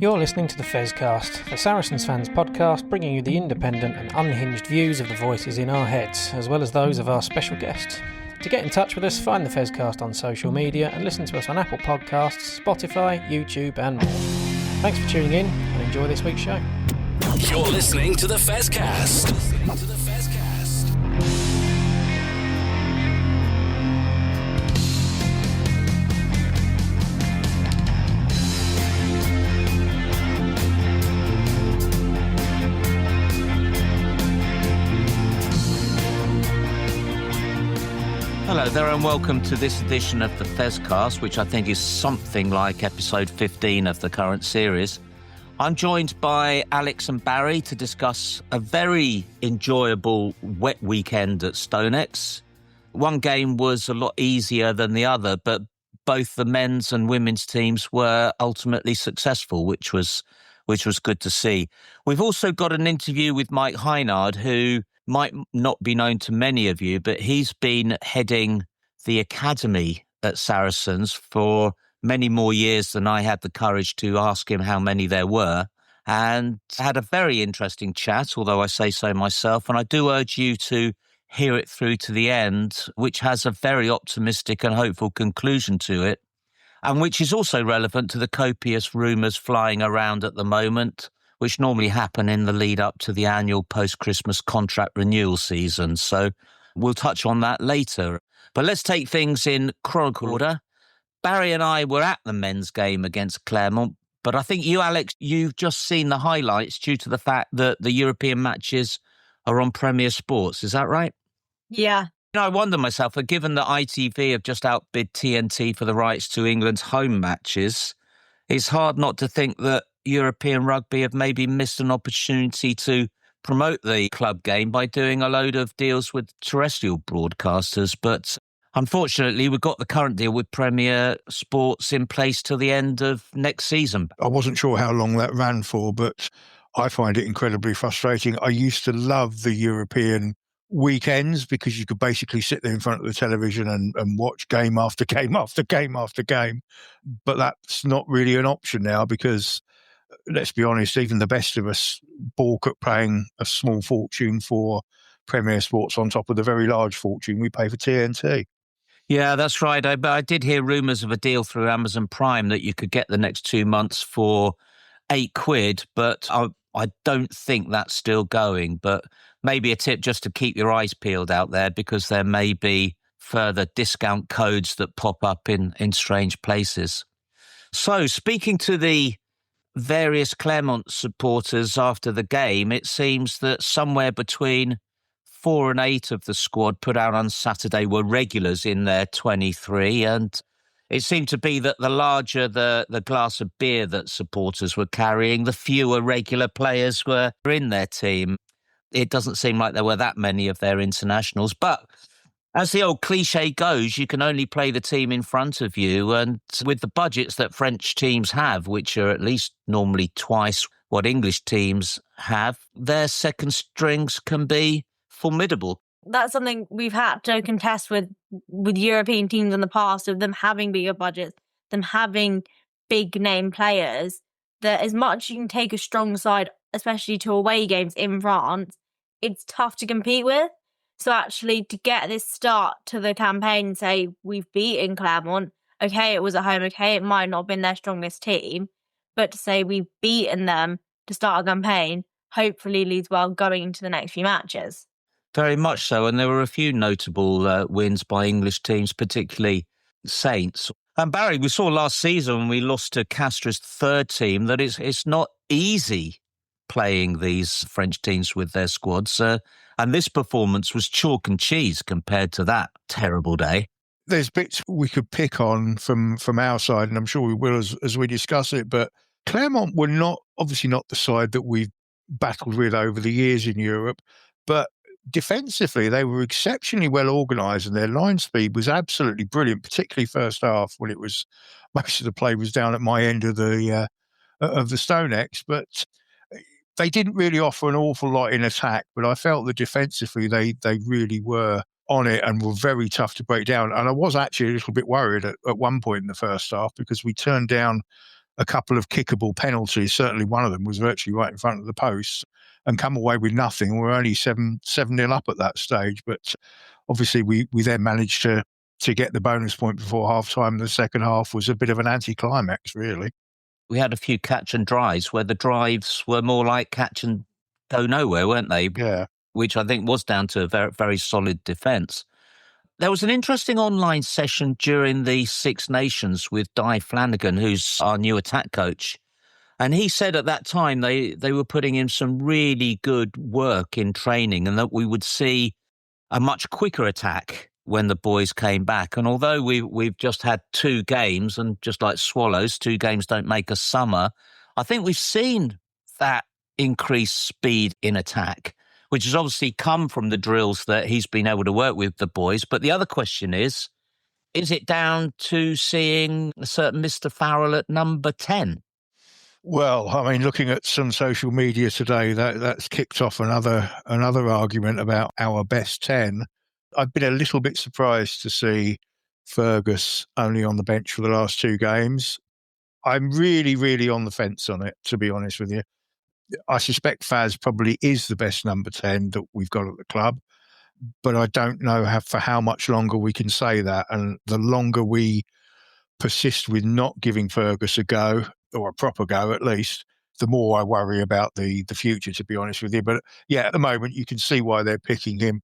You're listening to the Fezcast, the Saracens fans podcast, bringing you the independent and unhinged views of the voices in our heads, as well as those of our special guests. To get in touch with us, find the Fezcast on social media and listen to us on Apple Podcasts, Spotify, YouTube and more. Thanks for tuning in and enjoy this week's show. You're listening to the Fezcast. Hello there and welcome to this edition of the Fezcast, which I think is something like episode 15 of the current series. I'm joined by Alex and Barry to discuss a very enjoyable wet weekend at StoneX. One game was a lot easier than the other, but both the men's and women's teams were ultimately successful, which was good to see. We've also got an interview with Mike Hynard, who might not be known to many of you, but he's been heading the academy at Saracens for many more years than I had the courage to ask him how many there were, and had a very interesting chat, although I say so myself, and I do urge you to hear it through to the end, which has a very optimistic and hopeful conclusion to it, and which is also relevant to the copious rumours flying around at the moment, which normally happen in the lead up to the annual post-Christmas contract renewal season. So we'll touch on that later. But let's take things in chronological order. Barry and I were at the men's game against Claremont, but I think you, Alex, you've just seen the highlights due to the fact that the European matches are on Premier Sports. Is that right? Yeah. I wonder myself, given that ITV have just outbid TNT for the rights to England's home matches, it's hard not to think that European rugby have maybe missed an opportunity to promote the club game by doing a load of deals with terrestrial broadcasters. But unfortunately, we've got the current deal with Premier Sports in place till the end of next season. I wasn't sure how long that ran for, but I find it incredibly frustrating. I used to love the European weekends because you could basically sit there in front of the television and watch game after game after game after game. But that's not really an option now because, let's be honest, even the best of us balk at paying a small fortune for Premier Sports on top of the very large fortune we pay for TNT. Yeah, that's right. I did hear rumours of a deal through Amazon Prime that you could get the next 2 months for £8, but I don't think that's still going. But maybe a tip just to keep your eyes peeled out there, because there may be further discount codes that pop up in strange places. So speaking to the various Claremont supporters after the game, it seems that somewhere between 4 and 8 of the squad put out on Saturday were regulars in their 23, and it seemed to be that the larger the glass of beer that supporters were carrying, the fewer regular players were in their team. It doesn't seem like there were that many of their internationals, but as the old cliche goes, you can only play the team in front of you, and with the budgets that French teams have, which are at least normally twice what English teams have, their second strings can be formidable. That's something we've had to contest with European teams in the past, of them having bigger budgets, them having big name players, that as much as you can take a strong side, especially to away games in France, it's tough to compete with. So actually to get this start to the campaign and say, we've beaten Claremont, okay, it was at home, okay, it might not have been their strongest team, but to say we've beaten them to start a campaign hopefully leads well going into the next few matches. Very much so, and there were a few notable wins by English teams, particularly Saints. And Barry, we saw last season when we lost to Castra's third team that it's not easy playing these French teams with their squads. And this performance was chalk and cheese compared to that terrible day. There's bits we could pick on from our side, and I'm sure we will as we discuss it, but Claremont were obviously not the side that we've battled with over the years in Europe, but defensively they were exceptionally well organised and their line speed was absolutely brilliant, particularly first half when it was most of the play was down at my end of the StoneX, but they didn't really offer an awful lot in attack, but I felt that defensively they really were on it and were very tough to break down. And I was actually a little bit worried at one point in the first half because we turned down a couple of kickable penalties. Certainly one of them was virtually right in front of the post, and come away with nothing. We're only 7-0 up at that stage. But obviously we then managed to get the bonus point before half-time. The second half was a bit of an anticlimax, really. We had a few catch and drives where the drives were more like catch and go nowhere, weren't they? Yeah. Which I think was down to a very, very solid defence. There was an interesting online session during the Six Nations with Di Flanagan, who's our new attack coach. And he said at that time they were putting in some really good work in training and that we would see a much quicker attack when the boys came back. And although we've just had 2 games, and just like swallows, 2 games don't make a summer, I think we've seen that increased speed in attack, which has obviously come from the drills that he's been able to work with the boys. But the other question is it down to seeing a certain Mr. Farrell at number 10? Well, I mean, looking at some social media today, that's kicked off another argument about our best 10. I've been a little bit surprised to see Fergus only on the bench for the last 2 games. I'm really, really on the fence on it, to be honest with you. I suspect Faz probably is the best number 10 that we've got at the club, but I don't know for how much longer we can say that. And the longer we persist with not giving Fergus a go, or a proper go at least, the more I worry about the future, to be honest with you. But yeah, at the moment, you can see why they're picking him.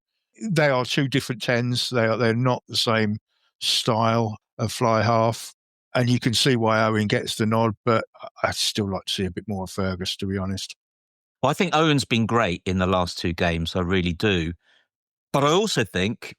They are 2 different 10s. They're not the same style of fly half. And you can see why Owen gets the nod, but I'd still like to see a bit more of Fergus, to be honest. Well, I think Owen's been great in the last 2 games. I really do. But I also think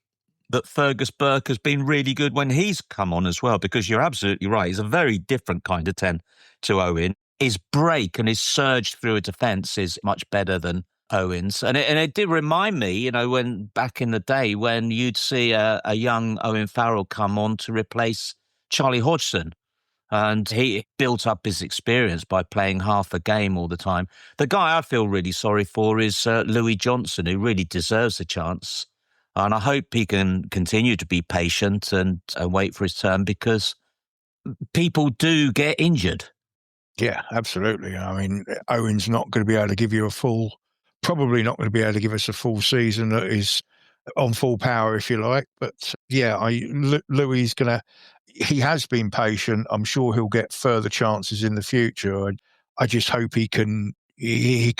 that Fergus Burke has been really good when he's come on as well, because you're absolutely right. He's a very different kind of 10 to Owen. His break and his surge through a defence is much better than Owen's. And it did remind me, when back in the day when you'd see a young Owen Farrell come on to replace Charlie Hodgson. And he built up his experience by playing half a game all the time. The guy I feel really sorry for is Louis Johnson, who really deserves a chance. And I hope he can continue to be patient and wait for his turn, because people do get injured. Yeah, absolutely. I mean, Owen's not going to be able to give you probably not going to be able to give us a full season that is on full power, if you like. But yeah, Louis he has been patient. I'm sure he'll get further chances in the future. I just hope he can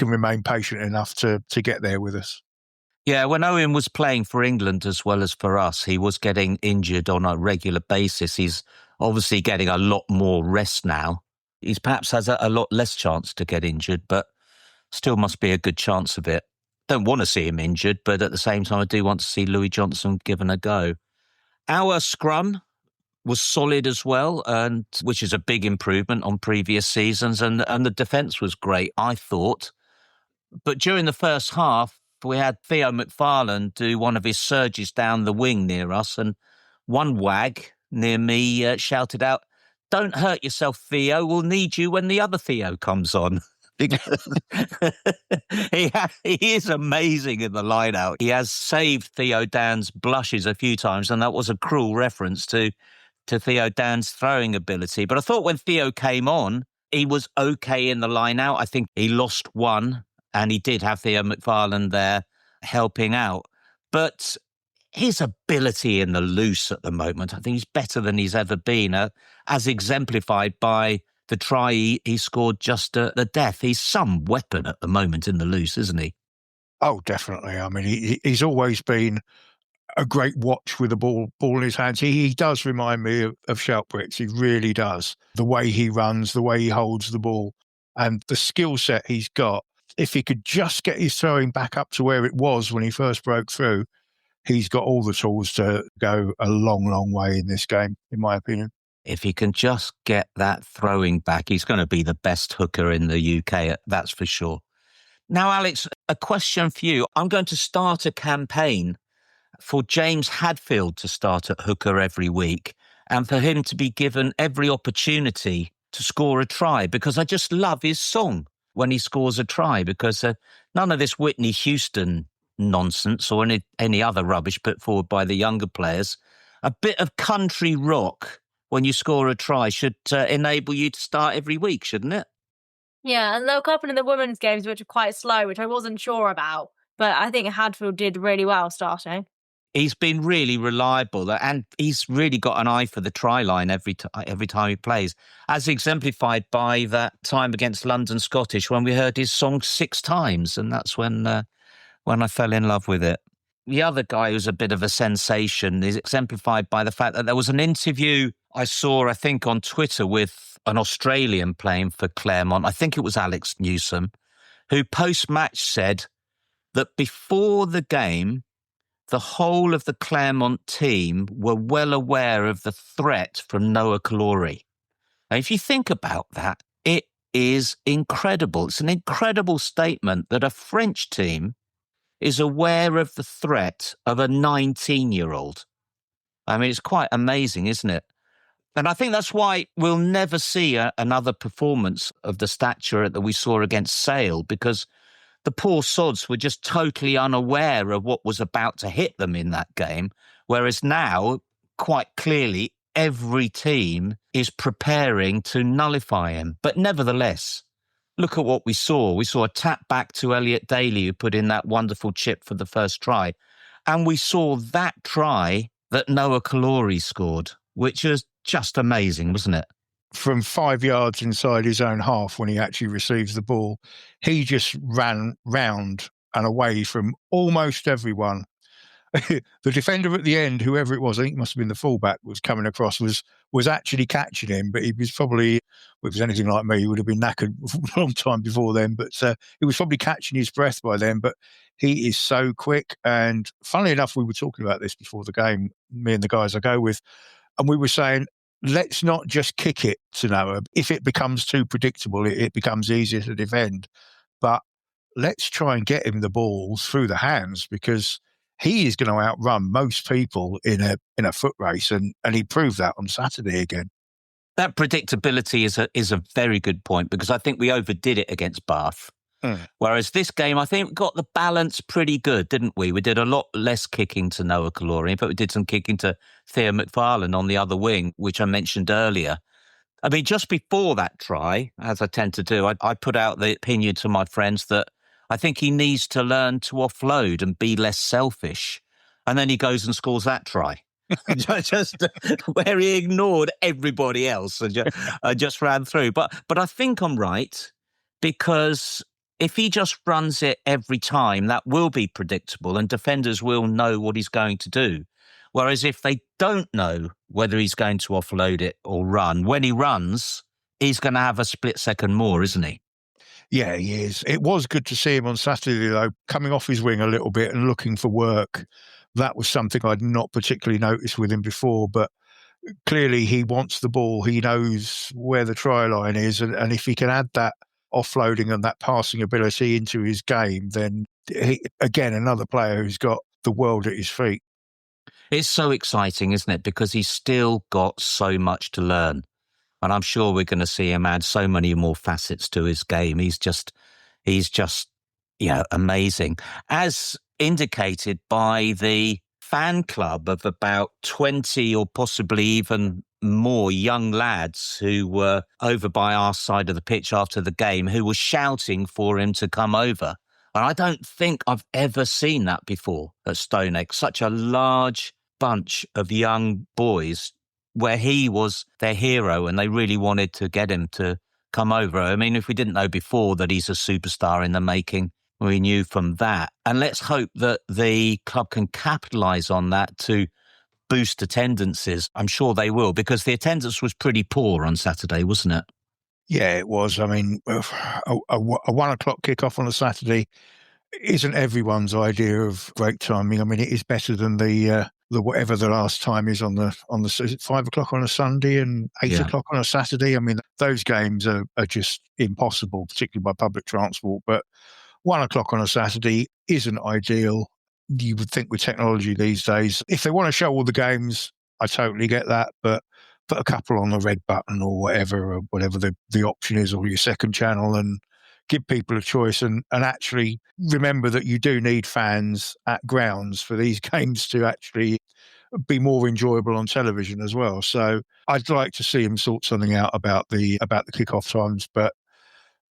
remain patient enough to get there with us. Yeah, when Owen was playing for England as well as for us, he was getting injured on a regular basis. He's obviously getting a lot more rest now. He perhaps has a lot less chance to get injured, but still must be a good chance of it. Don't want to see him injured, but at the same time, I do want to see Louis Johnson given a go. Our scrum was solid as well, and which is a big improvement on previous seasons, and the defence was great, I thought. But during the first half, we had Theo McFarlane do one of his surges down the wing near us, and one wag near me shouted out, "Don't hurt yourself, Theo. We'll need you when the other Theo comes on." He is amazing in the line-out. He has saved Theo Dan's blushes a few times, and that was a cruel reference to Theo Dan's throwing ability. But I thought when Theo came on, he was okay in the line-out. I think he lost one, and he did have Theo McFarlane there helping out. But his ability in the loose at the moment, I think he's better than he's ever been, as exemplified by the try he scored just at the death. He's some weapon at the moment in the loose, isn't he? Oh, definitely. I mean, he's always been a great watch with the ball in his hands. He does remind me of Shoutbricks. He really does. The way he runs, the way he holds the ball, and the skill set he's got. If he could just get his throwing back up to where it was when he first broke through, he's got all the tools to go a long, long way in this game, in my opinion. If he can just get that throwing back, he's going to be the best hooker in the UK, that's for sure. Now, Alex, a question for you. I'm going to start a campaign for James Hadfield to start at hooker every week, and for him to be given every opportunity to score a try, because I just love his song when he scores a try, because none of this Whitney Houston nonsense or any other rubbish put forward by the younger players. A bit of country rock when you score a try should enable you to start every week, shouldn't it? Yeah, and there were a couple of the women's games which are quite slow, which I wasn't sure about. But I think Hadfield did really well starting. He's been really reliable, and he's really got an eye for the try line every time he plays, as exemplified by that time against London Scottish when we heard his song 6 times, and that's when I fell in love with it. The other guy who's a bit of a sensation is exemplified by the fact that there was an interview I saw, I think, on Twitter with an Australian playing for Claremont. I think it was Alex Newsom, who post-match said that before the game, the whole of the Claremont team were well aware of the threat from Noah Kalori. And if you think about that, it is incredible. It's an incredible statement that a French team is aware of the threat of a 19-year-old. I mean, it's quite amazing, isn't it? And I think that's why we'll never see another performance of the stature that we saw against Sale, because the poor sods were just totally unaware of what was about to hit them in that game. Whereas now, quite clearly, every team is preparing to nullify him. But nevertheless, look at what we saw. We saw a tap back to Elliot Daly, who put in that wonderful chip for the first try. And we saw that try that Noah Kalori scored, which was just amazing, wasn't it? From 5 yards inside his own half when he actually receives the ball, he just ran round and away from almost everyone. The defender at the end, whoever it was, I think it must have been the fullback, was coming across, was actually catching him, but he was probably, if it was anything like me, he would have been knackered a long time before then, but he was probably catching his breath by then. But he is so quick, and funnily enough, we were talking about this before the game, me and the guys I go with, and we were saying, let's not just kick it to Noah. If it becomes too predictable, it becomes easier to defend. But let's try and get him the ball through the hands, because he is going to outrun most people in a foot race, and he proved that on Saturday again. That predictability is a very good point, because I think we overdid it against Bath. Whereas this game, I think, got the balance pretty good, didn't we? We did a lot less kicking to Noah Kalori, but we did some kicking to Theo McFarlane on the other wing, which I mentioned earlier. I mean, just before that try, as I tend to do, I put out the opinion to my friends that I think he needs to learn to offload and be less selfish. And then he goes and scores that try. just where he ignored everybody else and just ran through. But I think I'm right, because if he just runs it every time, that will be predictable and defenders will know what he's going to do. Whereas if they don't know whether he's going to offload it or run, when he runs, he's going to have a split second more, isn't he? Yeah, he is. It was good to see him on Saturday, though, coming off his wing a little bit and looking for work. That was something I'd not particularly noticed with him before, but clearly he wants the ball. He knows where the try line is, and if he can add that offloading and that passing ability into his game, then again, another player who's got the world at his feet. It's so exciting, isn't it? Because he's still got so much to learn. And I'm sure we're going to see him add so many more facets to his game. He's just, amazing. As indicated by the fan club of about 20 or possibly even more young lads who were over by our side of the pitch after the game, who were shouting for him to come over. And I don't think I've ever seen that before at Stoneegg. Such a large bunch of young boys where he was their hero and they really wanted to get him to come over. I mean, if we didn't know before that he's a superstar in the making, we knew from that. And let's hope that the club can capitalise on that to boost attendances. I'm sure they will, because the attendance was pretty poor on Saturday, wasn't it? Yeah, it was. I mean, a 1 o'clock kickoff on a Saturday isn't everyone's idea of great timing. I mean, it is better than the whatever the last time is on the is it 5 o'clock on a Sunday and 8 o'clock on a Saturday. I mean, those games are just impossible, particularly by public transport. But 1 o'clock on a Saturday isn't ideal. You would think with technology these days, if they want to show all the games, I totally get that. But put a couple on the red button or whatever the option is, or your second channel, and give people a choice, and actually remember that you do need fans at grounds for these games to actually be more enjoyable on television as well. So I'd like to see him sort something out about the kickoff times, but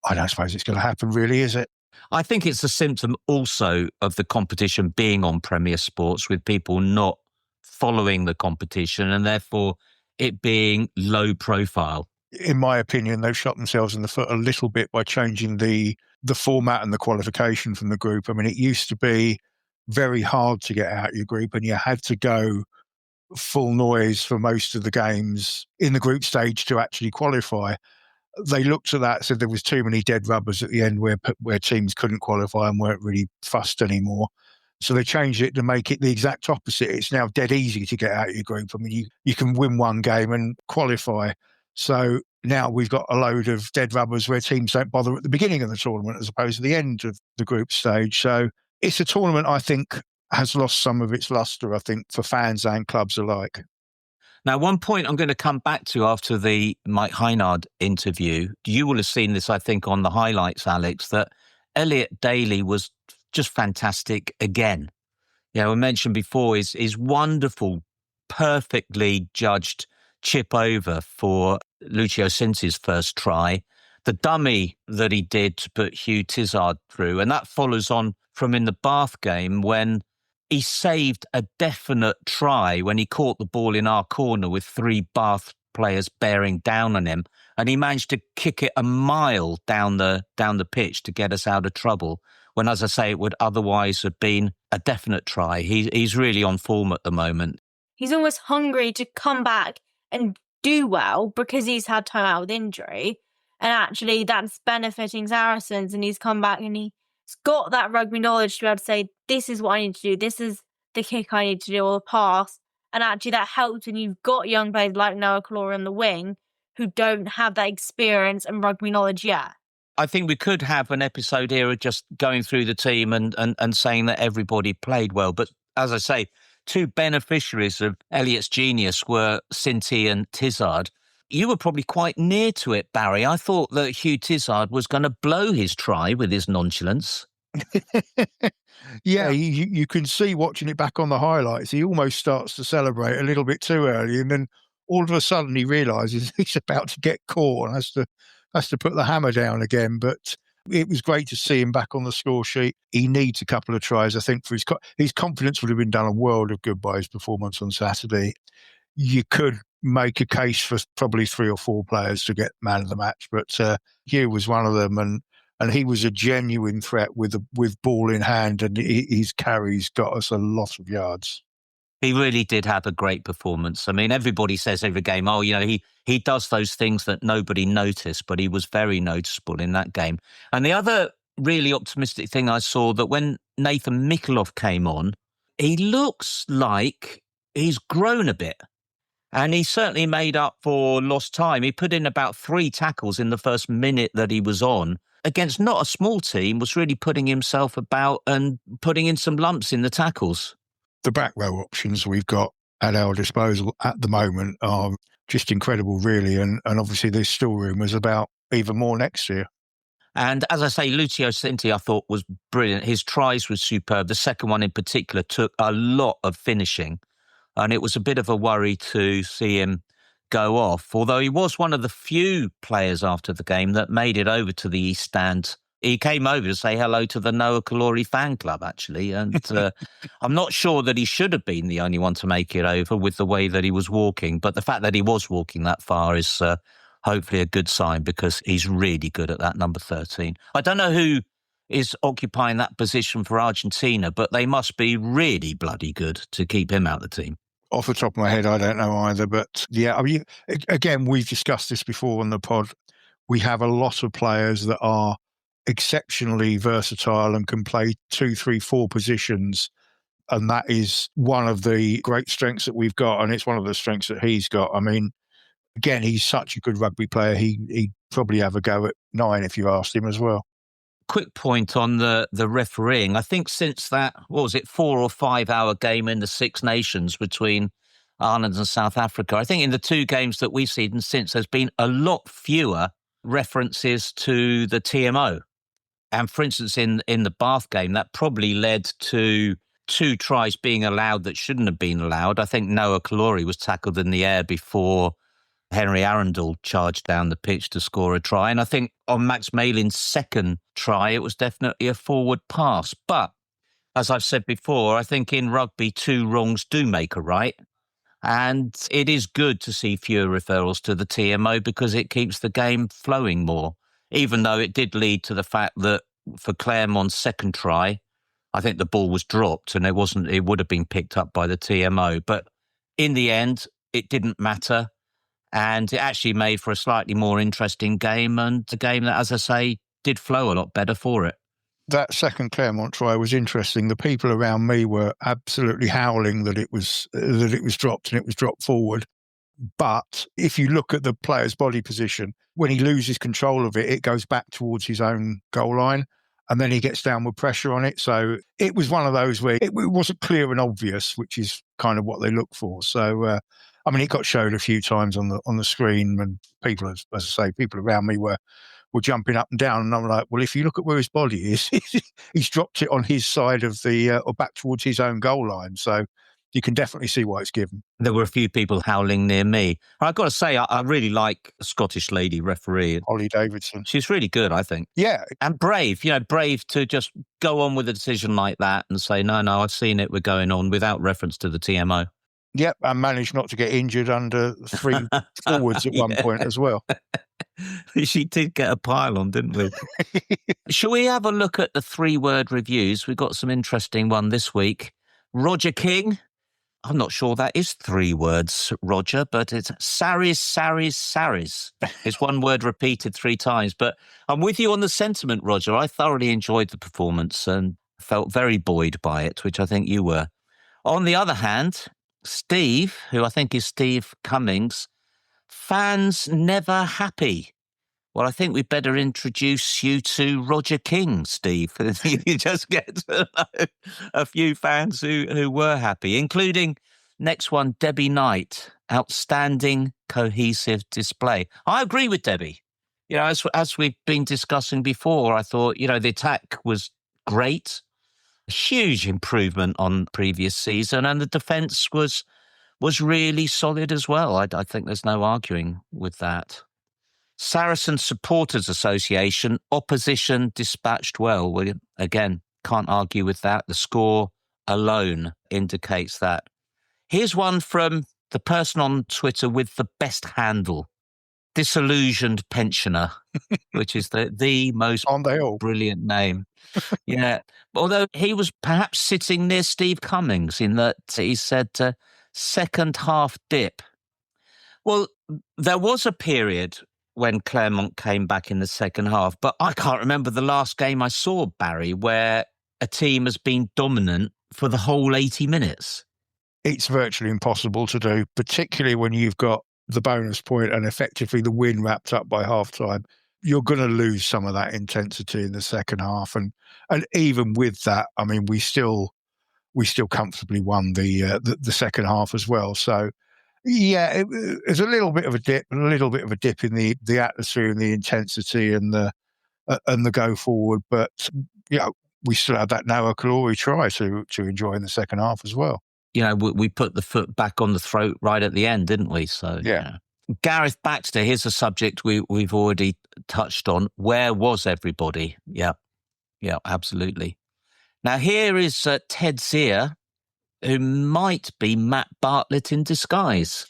I don't suppose it's going to happen, really, is it? I think it's a symptom also of the competition being on Premier Sports, with people not following the competition and therefore it being low profile. In my opinion, they've shot themselves in the foot a little bit by changing the format and the qualification from the group. I mean, it used to be very hard to get out your group, and you had to go full noise for most of the games in the group stage to actually qualify. They looked at that, said there was too many dead rubbers at the end where teams couldn't qualify and weren't really fussed anymore. So they changed it to make it the exact opposite. It's now dead easy to get out of your group. I mean, you can win one game and qualify. So now we've got a load of dead rubbers where teams don't bother at the beginning of the tournament as opposed to the end of the group stage. So it's a tournament I think has lost some of its luster, I think, for fans and clubs alike. Now, one point I'm going to come back to after the Mike Hynard interview, you will have seen this, I think, on the highlights, Alex, that Elliot Daly was just fantastic again. You know, I mentioned before his wonderful, perfectly judged chip over for Lucio Cinti's first try, the dummy that he did to put Hugh Tizard through, and that follows on from in the Bath game when he saved a definite try when he caught the ball in our corner with 3 Bath players bearing down on him, and he managed to kick it a mile down the pitch to get us out of trouble, when, as I say, it would otherwise have been a definite try. He's really on form at the moment. He's almost hungry to come back and do well because he's had time out with injury, and actually that's benefiting Saracens, and he's come back and he's got that rugby knowledge to be able to say, this is what I need to do, this is the kick I need to do, or the pass. And actually that helps when you've got young players like Noah Calori on the wing who don't have that experience and rugby knowledge yet. I think we could have an episode here of just going through the team and saying that everybody played well. But as I say, 2 beneficiaries of Elliot's genius were Cinti and Tizard. You were probably quite near to it, Barry. I thought that Hugh Tizard was going to blow his try with his nonchalance. Yeah, you can see watching it back on the highlights, he almost starts to celebrate a little bit too early, and then all of a sudden he realises he's about to get caught and has to put the hammer down again. But it was great to see him back on the score sheet. He needs a couple of tries, I think, for his confidence would have been done a world of good by his performance on Saturday. You could make a case for probably 3 or 4 players to get man of the match, but Hugh was one of them, and he was a genuine threat with ball in hand, and his carries got us a lot of yards. He really did have a great performance. I mean, everybody says every game, oh, you know, he does those things that nobody noticed, but he was very noticeable in that game. And the other really optimistic thing I saw, that when Nathan Mikulov came on, he looks like he's grown a bit. And he certainly made up for lost time. He put in about 3 tackles in the first minute that he was on against not a small team, was really putting himself about and putting in some lumps in the tackles. The back row options we've got at our disposal at the moment are just incredible, really. And obviously there's still rumours about even more next year. And as I say, Lucio Cinti, I thought, was brilliant. His tries were superb. The second one in particular took a lot of finishing. And it was a bit of a worry to see him go off, although he was one of the few players after the game that made it over to the East Stand. He came over to say hello to the Noah Calori fan club, actually. And I'm not sure that he should have been the only one to make it over with the way that he was walking. But the fact that he was walking that far is hopefully a good sign, because he's really good at that number 13. I don't know who is occupying that position for Argentina, but they must be really bloody good to keep him out of the team. Off the top of my head, I don't know either. But yeah, I mean, again, we've discussed this before on the pod. We have a lot of players that are exceptionally versatile and can play 2, 3, 4 positions. And that is one of the great strengths that we've got. And it's one of the strengths that he's got. I mean, again, he's such a good rugby player. He'd probably have a go at 9 if you asked him as well. Quick point on the refereeing. I think since that, 4 or 5 hour game in the Six Nations between Ireland and South Africa, I think in the 2 games that we've seen since, there's been a lot fewer references to the TMO. And for instance, in the Bath game, that probably led to 2 tries being allowed that shouldn't have been allowed. I think Noah Kalori was tackled in the air before Henry Arundel charged down the pitch to score a try. And I think on Max Malin's second try, it was definitely a forward pass. But as I've said before, I think in rugby, 2 wrongs do make a right. And it is good to see fewer referrals to the TMO because it keeps the game flowing more, even though it did lead to the fact that for Claremont's second try, I think the ball was dropped and it would have been picked up by the TMO. But in the end, it didn't matter. And it actually made for a slightly more interesting game, and a game that, as I say, did flow a lot better for it. That second Claremont try was interesting. The people around me were absolutely howling that it was dropped and it was dropped forward. But if you look at the player's body position, when he loses control of it, it goes back towards his own goal line, and then he gets downward pressure on it. So it was one of those where it wasn't clear and obvious, which is kind of what they look for. So, I mean, it got showed a few times on the screen, and people, as I say, people around me were jumping up and down, and I'm like, well, if you look at where his body is, he's dropped it on his side of or back towards his own goal line. So you can definitely see why it's given. There were a few people howling near me. I've got to say, I really like a Scottish lady referee. Holly Davidson. She's really good, I think. Yeah. And brave to just go on with a decision like that and say, no, I've seen it, we're going on, without reference to the TMO. Yep, and managed not to get injured under 3 forwards at one point as well. She did get a pile on, didn't we? Shall we have a look at the 3-word reviews? We've got some interesting one this week. Roger King. I'm not sure that is 3 words, Roger, but it's Sarries. It's 1 word repeated 3 times. But I'm with you on the sentiment, Roger. I thoroughly enjoyed the performance and felt very buoyed by it, which I think you were. On the other hand, Steve, who I think is Steve Cummings, fans never happy. Well, I think we'd better introduce you to Roger King, Steve. You just get to know a few fans who were happy, including next one, Debbie Knight. Outstanding cohesive display. I agree with Debbie. You know, as we've been discussing before, I thought, the attack was great. Huge improvement on previous season, and the defence was really solid as well. I think there's no arguing with that. Saracens Supporters Association, opposition dispatched well. We, again, can't argue with that. The score alone indicates that. Here's one from the person on Twitter with the best handle, Disillusioned Pensioner, which is the most brilliant name. Yeah. Although he was perhaps sitting near Steve Cummings in that he said second half dip. Well, there was a period when Claremont came back in the second half, but I can't remember the last game I saw, Barry, where a team has been dominant for the whole 80 minutes. It's virtually impossible to do, particularly when you've got the bonus point and effectively the win wrapped up by half-time. You're going to lose some of that intensity in the second half. And even with that, I mean, we still comfortably won the second half as well. So, yeah, it's a little bit of a dip in the atmosphere and the intensity and the go forward. But, we still had that Noah Kalori try to enjoy in the second half as well. We put the foot back on the throat right at the end, didn't we? So, yeah. Gareth Baxter, here's a subject we've already touched on. Where was everybody? Yeah, absolutely. Now, here is Ted Zier, who might be Matt Bartlett in disguise,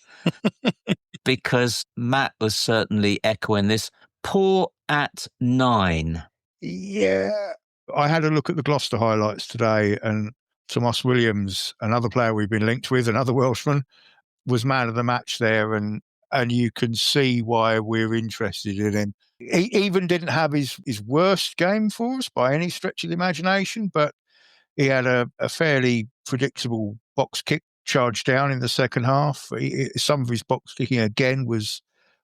because Matt was certainly echoing this. Poor at 9. Yeah. I had a look at the Gloucester highlights today, and Tomas Williams, another player we've been linked with, another Welshman, was man of the match there, and you can see why we're interested in him. He even didn't have his worst game for us by any stretch of the imagination, but he had a fairly predictable box kick charge down in the second half. Some of his box kicking, again, was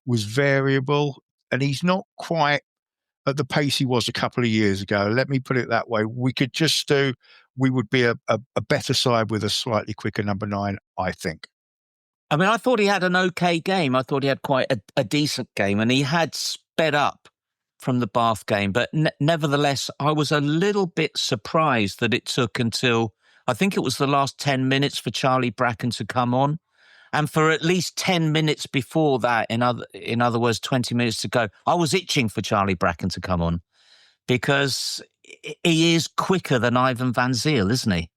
variable, and he's not quite at the pace he was a couple of years ago. Let me put it that way. We would be a better side with a slightly quicker number 9, I think. I mean, I thought he had an okay game. I thought he had quite a decent game, and he had sped up from the Bath game. But nevertheless, I was a little bit surprised that it took until I think it was the last 10 minutes for Charlie Bracken to come on. And for at least 10 minutes before that, in other words, 20 minutes to go, I was itching for Charlie Bracken to come on because he is quicker than Ivan Van Zyl, isn't he?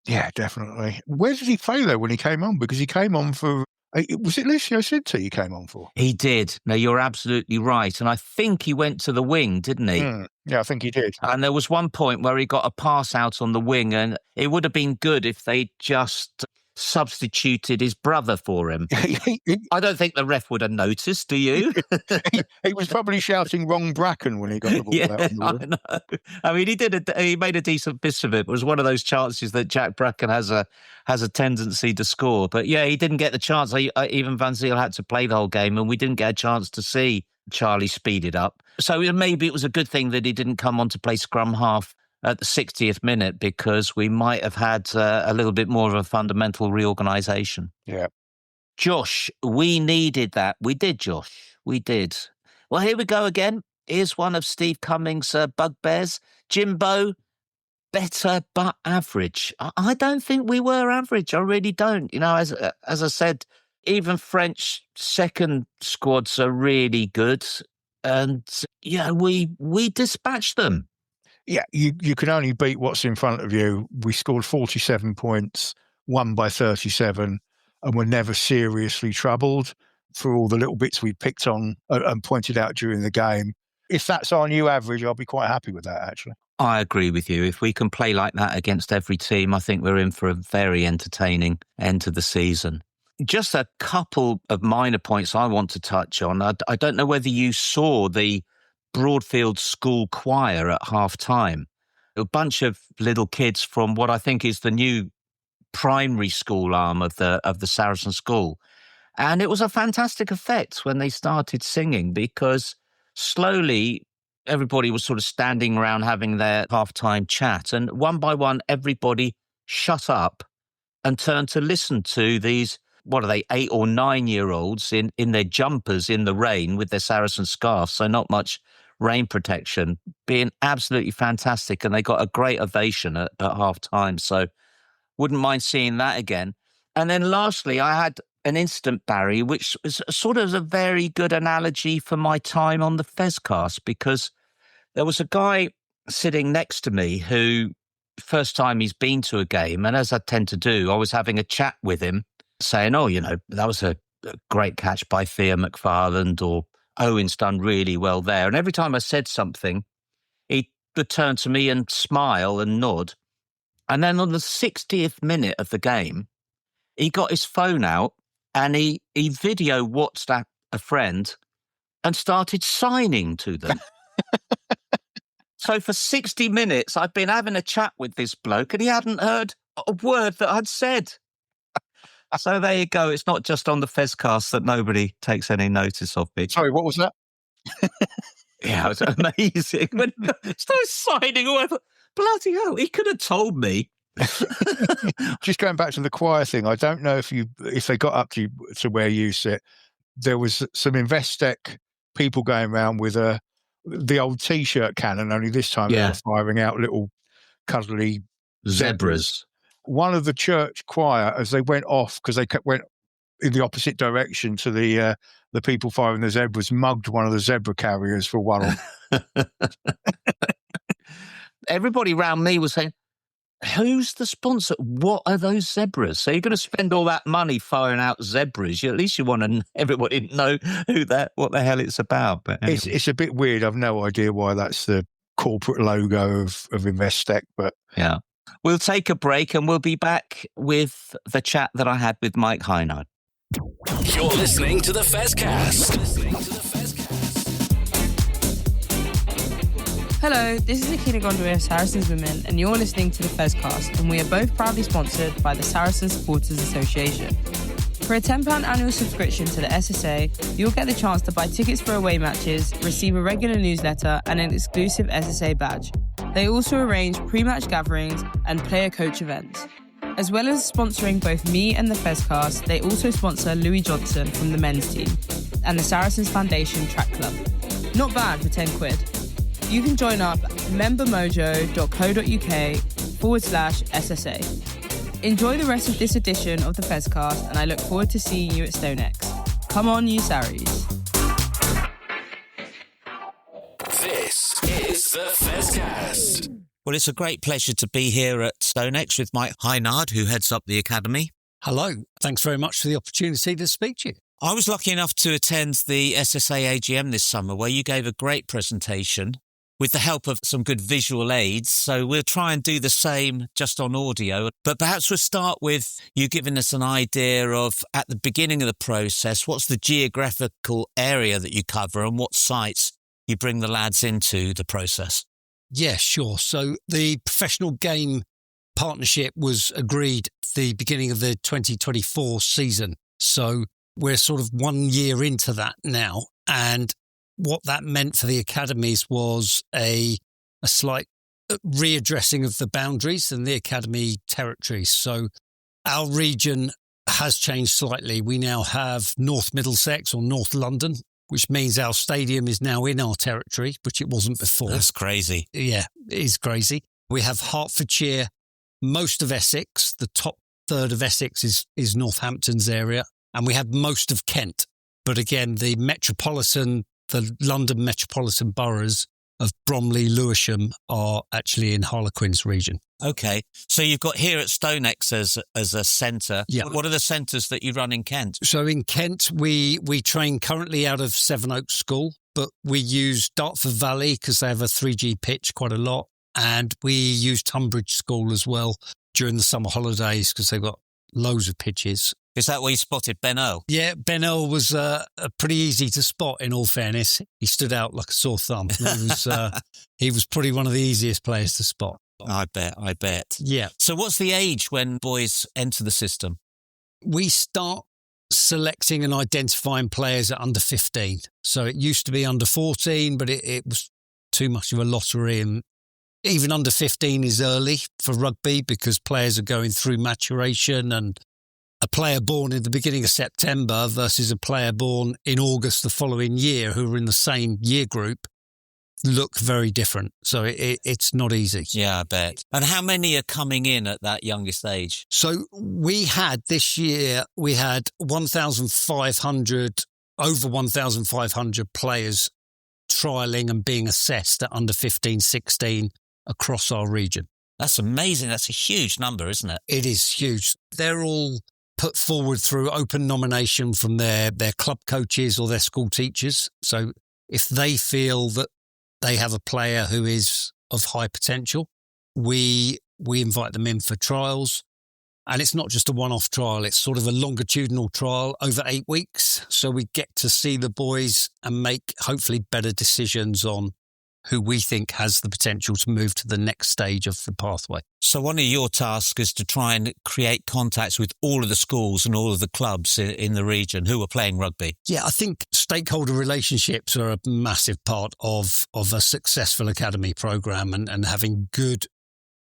Yeah, definitely. Where did he play, though, when he came on? Because he came on for... Was it Lucio Cinti he came on for? He did. No, you're absolutely right. And I think he went to the wing, didn't he? Yeah, I think he did. And there was one point where he got a pass out on the wing, and it would have been good if they just substituted his brother for him. I don't think the ref would have noticed, do you? He was probably shouting wrong Bracken when he got the ball out. I know. I mean, he made a decent fist of it. It was one of those chances that Jack Bracken has a tendency to score. But yeah, he didn't get the chance. Even Van Zyl had to play the whole game, and we didn't get a chance to see Charlie speed it up. So maybe it was a good thing that he didn't come on to play scrum half at the 60th minute, because we might have had a little bit more of a fundamental reorganisation. Yeah. Josh, we needed that. We did, Josh. We did. Well, here we go again. Here's one of Steve Cummings' bugbears. Jimbo, better but average. I don't think we were average. I really don't. You know, as I said, even French second squads are really good. And, yeah, we dispatched them. Yeah, you can only beat what's in front of you. We scored 47 points, won by 37, and were never seriously troubled for all the little bits we picked on and pointed out during the game. If that's our new average, I'll be quite happy with that, actually. I agree with you. If we can play like that against every team, I think we're in for a very entertaining end to the season. Just a couple of minor points I want to touch on. I don't know whether you saw the Broadfield School Choir at half-time. A bunch of little kids from what I think is the new primary school arm of the Saracen School. And it was a fantastic effect when they started singing, because slowly everybody was sort of standing around having their half-time chat. And one by one, everybody shut up and turned to listen to these, 8 or 9-year-olds in their jumpers in the rain with their Saracen scarves, so not much rain protection, being absolutely fantastic. And they got a great ovation at half-time. So wouldn't mind seeing that again. And then lastly, I had an incident, Barry, which is sort of a very good analogy for my time on the Fezcast, because there was a guy sitting next to me who, first time he's been to a game, and as I tend to do, I was having a chat with him, saying, that was a great catch by Thea McFarland, or Owen's done really well there. And every time I said something, he would turn to me and smile and nod. And then on the 60th minute of the game, he got his phone out and he video WhatsApped a friend and started signing to them. So for 60 minutes, I've been having a chat with this bloke and he hadn't heard a word that I'd said. So there you go. It's not just on the Fezcast that nobody takes any notice of me. Sorry, what was that? Yeah, it was amazing. When he started signing away, bloody hell, he could have told me. Just going back to the choir thing, I don't know if they got up to where you sit. There was some Investec people going around with the old T-shirt cannon, only this time they were firing out little cuddly zebras. One of the church choir, as they went off, because they went in the opposite direction to the people firing the zebras, mugged one of the zebra carriers for one. Everybody around me was saying, who's the sponsor? What are those zebras? So you're going to spend all that money firing out zebras. At least you want everybody to know what the hell it's about. But anyway. It's a bit weird. I've no idea why that's the corporate logo of Investec, but yeah. We'll take a break and we'll be back with the chat that I had with Mike Hynard. You're listening to the Fezcast. Hello, this is Akina Gondwe of Saracens Women, and you're listening to the Fezcast, and we are both proudly sponsored by the Saracen Supporters Association. For a £10 annual subscription to the SSA, you'll get the chance to buy tickets for away matches, receive a regular newsletter, and an exclusive SSA badge. They also arrange pre-match gatherings and player-coach events. As well as sponsoring both me and the Fezcast, they also sponsor Louis Johnson from the men's team and the Saracens Foundation Track Club. Not bad for £10. You can join up at membermojo.co.uk/SSA. Enjoy the rest of this edition of the Fezcast, and I look forward to seeing you at StoneX. Come on, you Saris. This is the Fezcast. Well, it's a great pleasure to be here at StoneX with Mike Hynard, who heads up the academy. Hello. Thanks very much for the opportunity to speak to you. I was lucky enough to attend the SSA AGM this summer, where you gave a great presentation with the help of some good visual aids. So we'll try and do the same just on audio. But perhaps we'll start with you giving us an idea of, at the beginning of the process, what's the geographical area that you cover and what sites you bring the lads into the process. Yeah, sure. So the professional game partnership was agreed at the beginning of the 2024 season. So we're sort of 1 year into that now. And what that meant for the academies was a slight readdressing of the boundaries and the academy territories. So our region has changed slightly. We now have North Middlesex or North London, which means our stadium is now in our territory, which it wasn't before. That's crazy. Yeah, it is crazy. We have Hertfordshire, most of Essex. The top third of Essex is Northampton's area. And we have most of Kent. But again, the London metropolitan boroughs of Bromley, Lewisham are actually in Harlequin's region. Okay. So you've got here at StoneX as a centre. Yeah. What are the centres that you run in Kent? So in Kent, we train currently out of Sevenoaks School, but we use Dartford Valley because they have a 3G pitch quite a lot. And we use Tunbridge School as well during the summer holidays because they've got loads of pitches. Is that where you spotted Ben Earl? Yeah, Ben Earl was pretty easy to spot, in all fairness. He stood out like a sore thumb. He was probably one of the easiest players to spot. I bet. Yeah. So what's the age when boys enter the system? We start selecting and identifying players at under 15. So it used to be under 14, but it was too much of a lottery. And even under 15 is early for rugby because players are going through maturation, and a player born in the beginning of September versus a player born in August the following year who are in the same year group look very different. So it's not easy. Yeah, I bet. And how many are coming in at that youngest age? So this year, we had 1,500, over 1,500 players trialling and being assessed at under 15, 16 across our region. That's amazing. That's a huge number, isn't it? It is huge. They're all put forward through open nomination from their club coaches or their school teachers. So if they feel that they have a player who is of high potential, we invite them in for trials. And it's not just a one-off trial, it's sort of a longitudinal trial over 8 weeks. So we get to see the boys and make hopefully better decisions on who we think has the potential to move to the next stage of the pathway. So one of your tasks is to try and create contacts with all of the schools and all of the clubs in the region who are playing rugby. Yeah, I think stakeholder relationships are a massive part of a successful academy programme, and having good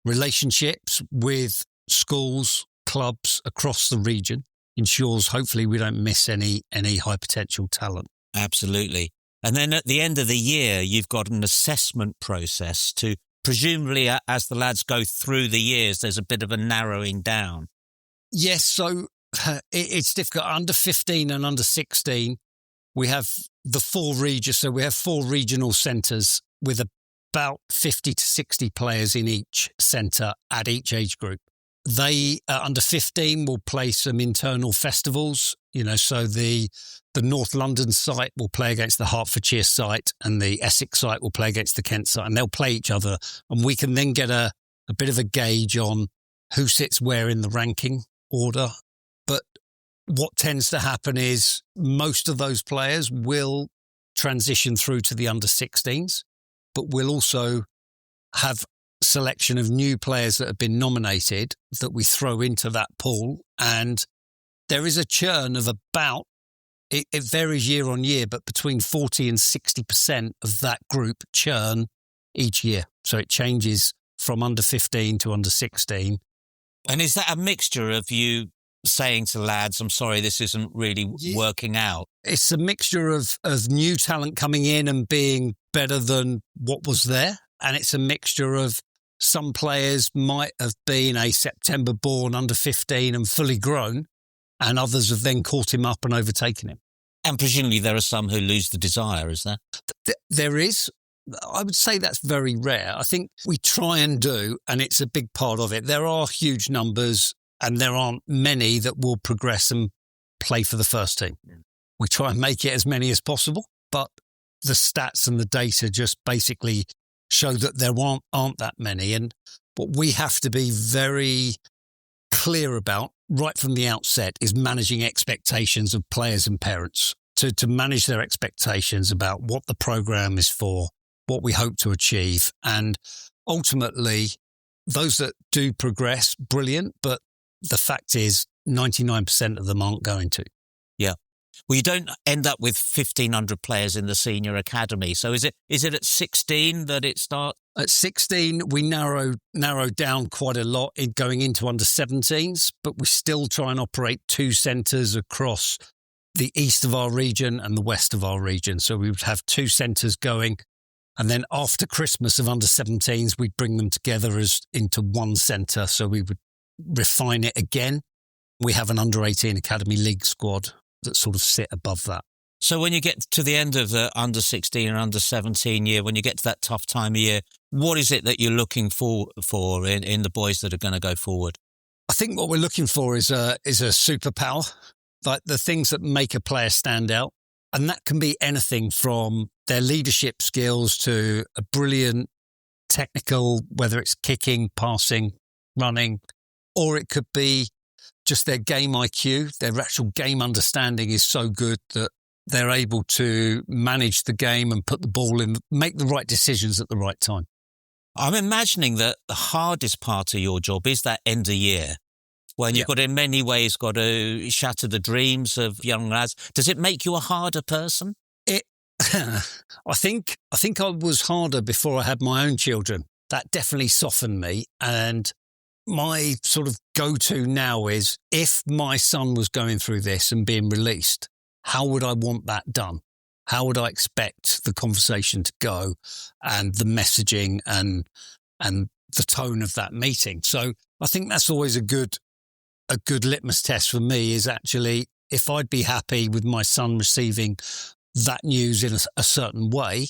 relationships with schools, clubs across the region ensures hopefully we don't miss any high potential talent. Absolutely. And then at the end of the year, you've got an assessment process to, presumably as the lads go through the years, there's a bit of a narrowing down. Yes, so it's difficult. Under 15 and under 16, we have the 4 regions. So we have 4 regional centres with about 50 to 60 players in each centre at each age group. They, under 15, will play some internal festivals. So the North London site will play against the Hertfordshire site, and the Essex site will play against the Kent site, and they'll play each other. And we can then get a bit of a gauge on who sits where in the ranking order. But what tends to happen is most of those players will transition through to the under 16s, but we'll also have selection of new players that have been nominated that we throw into that pool. And there is a churn of about, it varies year on year, but between 40 and 60% of that group churn each year. So it changes from under 15 to under 16. And is that a mixture of you saying to lads, I'm sorry, this isn't really working out? It's a mixture of new talent coming in and being better than what was there. And it's a mixture of some players might have been a September born under 15 and fully grown, and others have then caught him up and overtaken him. And presumably there are some who lose the desire, is there? There is. I would say that's very rare. I think we try and do, and it's a big part of it. There are huge numbers, and there aren't many that will progress and play for the first team. We try and make it as many as possible, but the stats and the data just basically show that there aren't that many. And what we have to be very clear about right from the outset is managing expectations of players and parents, to manage their expectations about what the program is for, what we hope to achieve. And ultimately, those that do progress, brilliant, but the fact is 99% of them aren't going to. Yeah. Well, you don't end up with 1,500 players in the senior academy. So is it at 16 that it starts? At 16, we narrow down quite a lot in going into under 17s, but we still try and operate 2 centres across the east of our region and the west of our region. So we would have 2 centres going. And then after Christmas of under 17s, we'd bring them together as into one centre. So we would refine it again. We have an under 18 Academy League squad that sort of sit above that. So when you get to the end of the under 16 and under 17 year, when you get to that tough time of year, what is it that you're looking for in the boys that are going to go forward? I think what we're looking for is a superpower, like the things that make a player stand out. And that can be anything from their leadership skills to a brilliant technical, whether it's kicking, passing, running, or it could be just their game IQ. Their actual game understanding is so good that they're able to manage the game and put the ball in, make the right decisions at the right time. I'm imagining that the hardest part of your job is that end of year, when you've got in many ways got to shatter the dreams of young lads. Does it make you a harder person? I think I was harder before I had my own children. That definitely softened me. And my sort of go-to now is, if my son was going through this and being released, how would I want that done? How would I expect the conversation to go and the messaging and the tone of that meeting? So I think that's always a good litmus test for me, is actually, if I'd be happy with my son receiving that news in a certain way,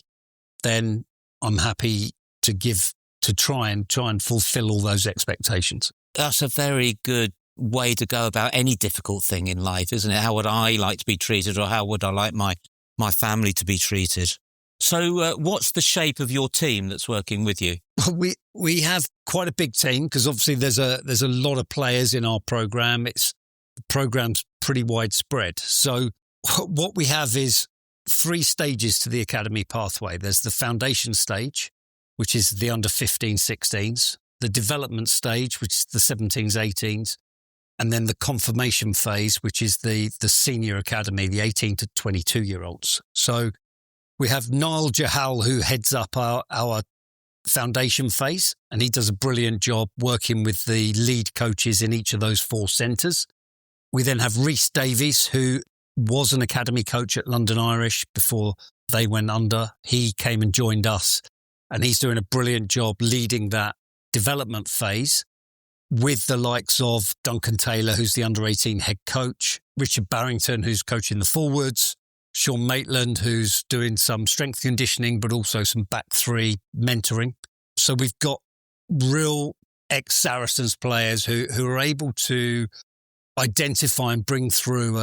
then I'm happy to try and fulfill all those expectations. That's a very good way to go about any difficult thing in life, isn't it? How would I like to be treated, or how would I like my family to be treated? So what's the shape of your team that's working with you? We have quite a big team, because obviously there's a lot of players in our program. The program's pretty widespread. So what we have is 3 stages to the academy pathway. There's the foundation stage, which is the under 15, 16s, the development stage, which is the 17s, 18s, and then the confirmation phase, which is the senior academy, the 18 to 22-year-olds. So we have Niall Jahal, who heads up our foundation phase, and he does a brilliant job working with the lead coaches in each of those 4 centres. We then have Rhys Davies, who was an academy coach at London Irish before they went under. He came and joined us, and he's doing a brilliant job leading that development phase with the likes of Duncan Taylor, who's the under-18 head coach, Richard Barrington, who's coaching the forwards, Sean Maitland, who's doing some strength conditioning, but also some back 3 mentoring. So we've got real ex-Saracens players who are able to identify and bring through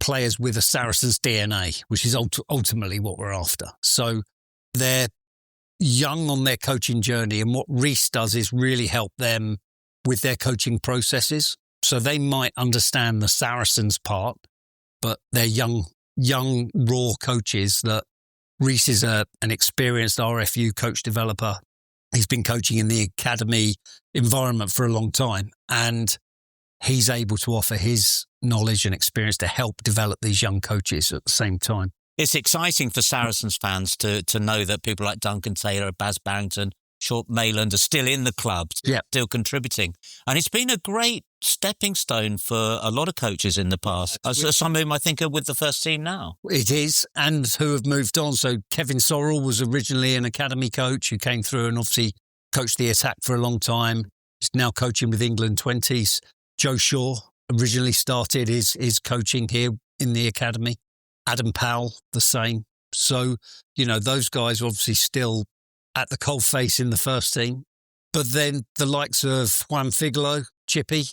players with a Saracens DNA, which is ultimately what we're after. So they're young on their coaching journey, and what Rhys does is really help them with their coaching processes. So they might understand the Saracens part, but they're young raw coaches. That Rhys is an experienced RFU coach developer. He's been coaching in the academy environment for a long time, and he's able to offer his knowledge and experience to help develop these young coaches at the same time. It's exciting for Saracens fans to know that people like Duncan Taylor, Baz Barrington, Sean Maitland are still in the club, still contributing. And it's been a great stepping stone for a lot of coaches in the past. Some of whom I think are with the first team now. It is, and who have moved on. So Kevin Sorrell was originally an academy coach who came through and obviously coached the attack for a long time. He's now coaching with England 20s. Joe Shaw originally started his coaching here in the academy. Adam Powell, the same. So, those guys are obviously still at the coalface in the first team. But then the likes of Juan Figalo, Chippy,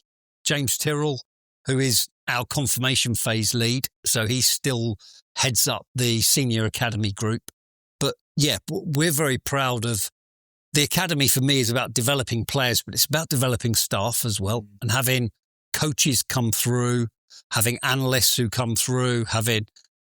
James Tyrrell, who is our confirmation phase lead. So he still heads up the senior academy group. But yeah, we're very proud of the academy. For me, is about developing players, but it's about developing staff as well, and having coaches come through, having analysts who come through, having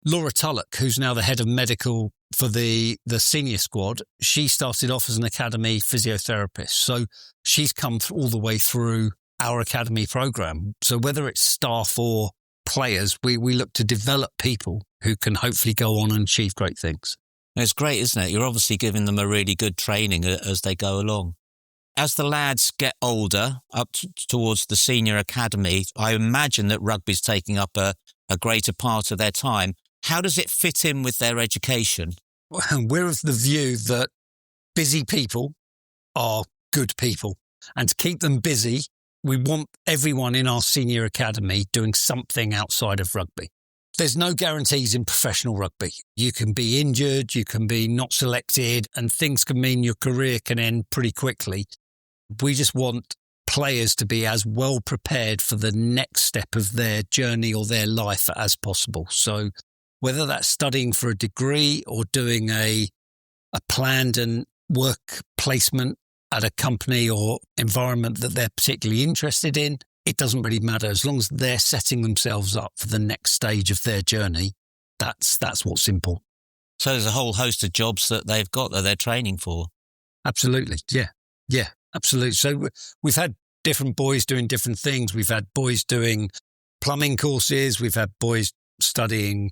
Laura Tullock, who's now the head of medical for the senior squad. She started off as an academy physiotherapist. So she's come all the way through our academy program. So whether it's staff or players, we look to develop people who can hopefully go on and achieve great things. It's great, isn't it? You're obviously giving them a really good training as they go along. As the lads get older, up towards the senior academy, I imagine that rugby's taking up a greater part of their time. How does it fit in with their education? We're of the view that busy people are good people. And to keep them busy, we want everyone in our senior academy doing something outside of rugby. There's no guarantees in professional rugby. You can be injured, you can be not selected, and things can mean your career can end pretty quickly. We just want players to be as well prepared for the next step of their journey or their life as possible. So whether that's studying for a degree or doing a planned and work placement at a company or environment that they're particularly interested in, it doesn't really matter. As long as they're setting themselves up for the next stage of their journey, that's what's important. So there's a whole host of jobs that they've got that they're training for. Absolutely. Yeah, absolutely. So we've had different boys doing different things. We've had boys doing plumbing courses. We've had boys studying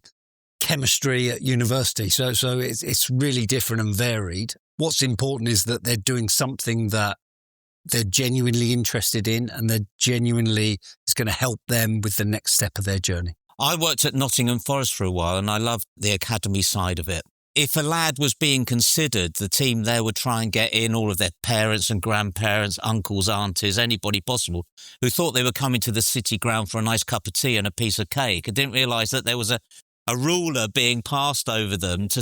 chemistry at university. So it's really different and varied. What's important is that they're doing something that they're genuinely interested in, and they're genuinely is going to help them with the next step of their journey. I worked at Nottingham Forest for a while, and I loved the academy side of it. If a lad was being considered, the team there would try and get in all of their parents and grandparents, uncles, aunties, anybody possible, who thought they were coming to the city ground for a nice cup of tea and a piece of cake. I didn't realise that there was a ruler being passed over them to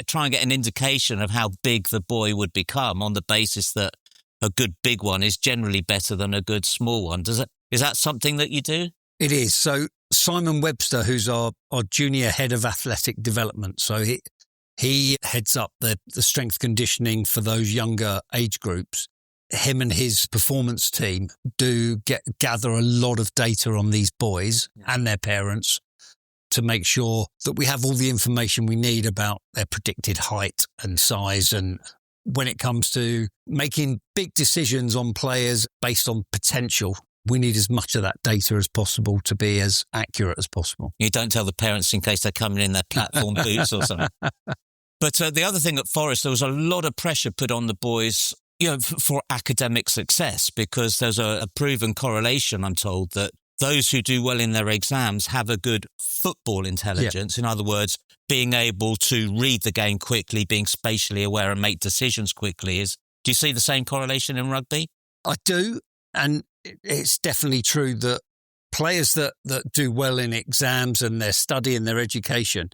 try and get an indication of how big the boy would become, on the basis that a good big one is generally better than a good small one. Is that something that you do? It is. So Simon Webster, who's our junior head of athletic development, so he heads up the strength conditioning for those younger age groups. Him and his performance team do gather a lot of data on these boys and their parents to make sure that we have all the information we need about their predicted height and size. And when it comes to making big decisions on players based on potential, we need as much of that data as possible to be as accurate as possible. You don't tell the parents in case they're coming in their platform boots or something. But the other thing at Forest, there was a lot of pressure put on the boys, for academic success, because there's a proven correlation, I'm told, that those who do well in their exams have a good football intelligence. Yeah. In other words, being able to read the game quickly, being spatially aware and make decisions quickly. Do you see the same correlation in rugby? I do. And it's definitely true that players that do well in exams and their study and their education,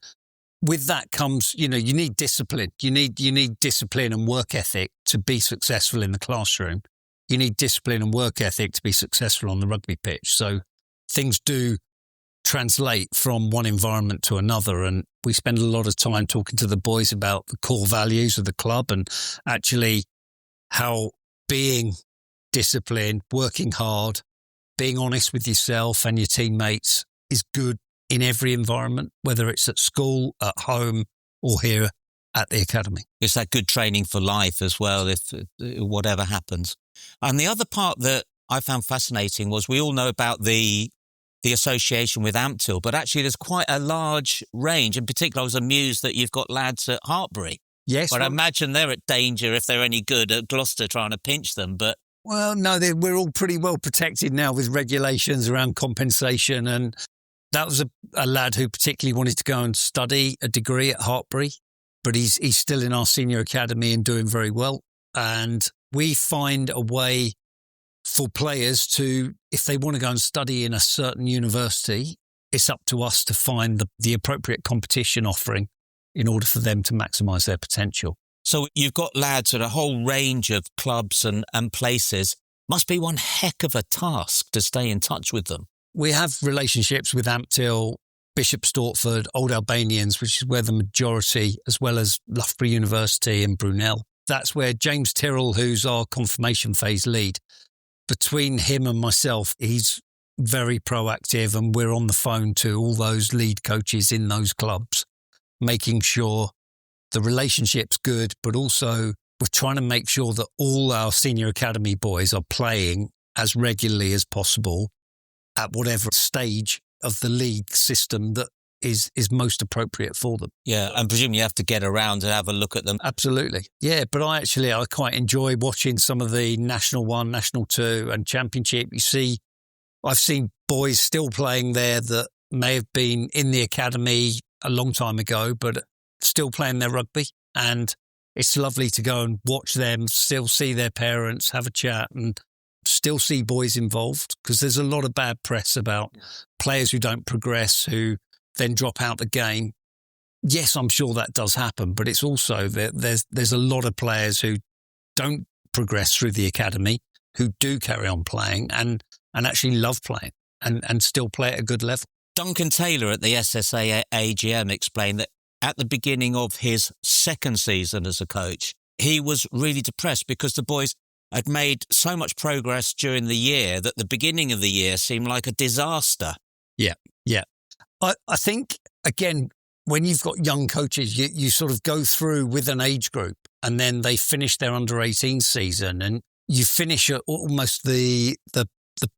with that comes, you need discipline. You need discipline and work ethic to be successful in the classroom. You need discipline and work ethic to be successful on the rugby pitch. So things do translate from one environment to another. And we spend a lot of time talking to the boys about the core values of the club, and actually how being disciplined, working hard, being honest with yourself and your teammates is good in every environment, whether it's at school, at home, or here at the academy. It's that good training for life as well, if whatever happens. And the other part that I found fascinating was, we all know about the association with Ampthill, but actually there's quite a large range. In particular, I was amused that you've got lads at Hartbury. Yes. But I imagine they're at danger if they're any good at Gloucester trying to pinch them. But well, no, we're all pretty well protected now with regulations around compensation. And that was a lad who particularly wanted to go and study a degree at Hartbury, but he's still in our senior academy and doing very well. And We find a way for players to, if they want to go and study in a certain university, it's up to us to find the appropriate competition offering in order for them to maximise their potential. So you've got lads at a whole range of clubs and places. Must be one heck of a task to stay in touch with them. We have relationships with Ampthill, Bishop Stortford, Old Albanians, which is where the majority, as well as Loughborough University and Brunel. That's where James Tyrrell, who's our confirmation phase lead, between him and myself, he's very proactive, and we're on the phone to all those lead coaches in those clubs, making sure the relationship's good, but also we're trying to make sure that all our senior academy boys are playing as regularly as possible at whatever stage of the league system that is most appropriate for them. Yeah, and presumably you have to get around and have a look at them. Absolutely. Yeah, but I quite enjoy watching some of the National 1, National 2 and Championship. I've seen boys still playing there that may have been in the academy a long time ago, but still playing their rugby. And it's lovely to go and watch them, still see their parents, have a chat, and still see boys involved, because there's a lot of bad press about players who don't progress, who then drop out the game. Yes, I'm sure that does happen, but it's also there's a lot of players who don't progress through the academy, who do carry on playing and actually love playing and still play at a good level. Duncan Taylor at the SSA AGM explained that at the beginning of his second season as a coach, he was really depressed because the boys had made so much progress during the year that the beginning of the year seemed like a disaster. Yeah. I think, again, when you've got young coaches, you sort of go through with an age group and then they finish their under-18 season and you finish at almost the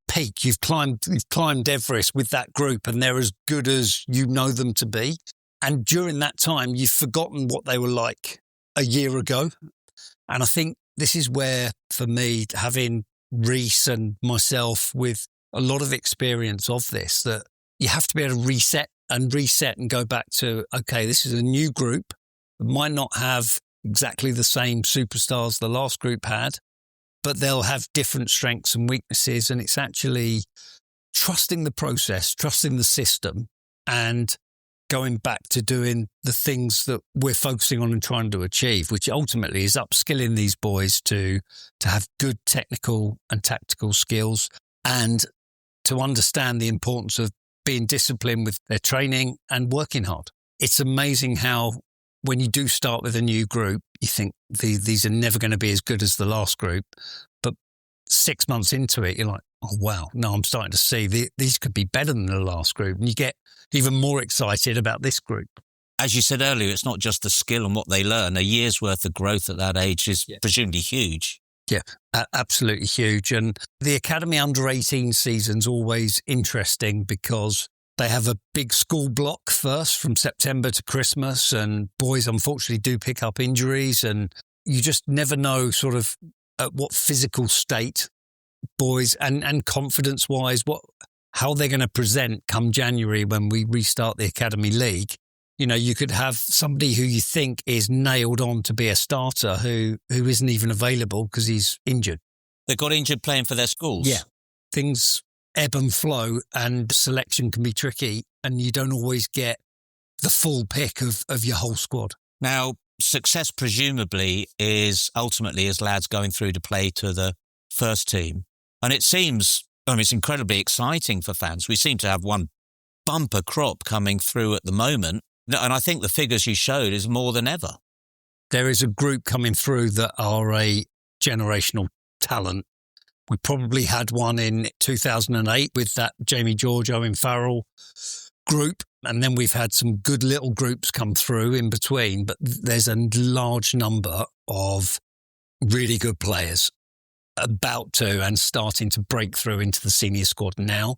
peak. You've climbed Everest with that group and they're as good as you know them to be. And during that time, you've forgotten what they were like a year ago. And I think this is where, for me, having Reece and myself with a lot of experience of this, that you have to be able to reset and go back to, okay, this is a new group. It might not have exactly the same superstars the last group had, but they'll have different strengths and weaknesses. And it's actually trusting the process, trusting the system, and going back to doing the things that we're focusing on and trying to achieve, which ultimately is upskilling these boys to have good technical and tactical skills and to understand the importance of being disciplined with their training and working hard. It's amazing how when you do start with a new group, you think these are never going to be as good as the last group. But 6 months into it, you're like, oh, wow, no, I'm starting to see these could be better than the last group. And you get even more excited about this group. As you said earlier, it's not just the skill and what they learn. A year's worth of growth at that age is presumably huge. Yeah, absolutely huge. And the Academy under-18 season's always interesting because they have a big school block first from September to Christmas, and boys unfortunately do pick up injuries, and you just never know sort of at what physical state boys and confidence-wise, how they're going to present come January when we restart the Academy League. You know, you could have somebody who you think is nailed on to be a starter who isn't even available because he's injured. They got injured playing for their schools? Yeah. Things ebb and flow and selection can be tricky and you don't always get the full pick of your whole squad. Now, success presumably is ultimately as lads going through to play to the first team. And it seems, it's incredibly exciting for fans. We seem to have one bumper crop coming through at the moment. And I think the figures you showed is more than ever. There is a group coming through that are a generational talent. We probably had one in 2008 with that Jamie George, Owen Farrell group. And then we've had some good little groups come through in between. But there's a large number of really good players about to and starting to break through into the senior squad now.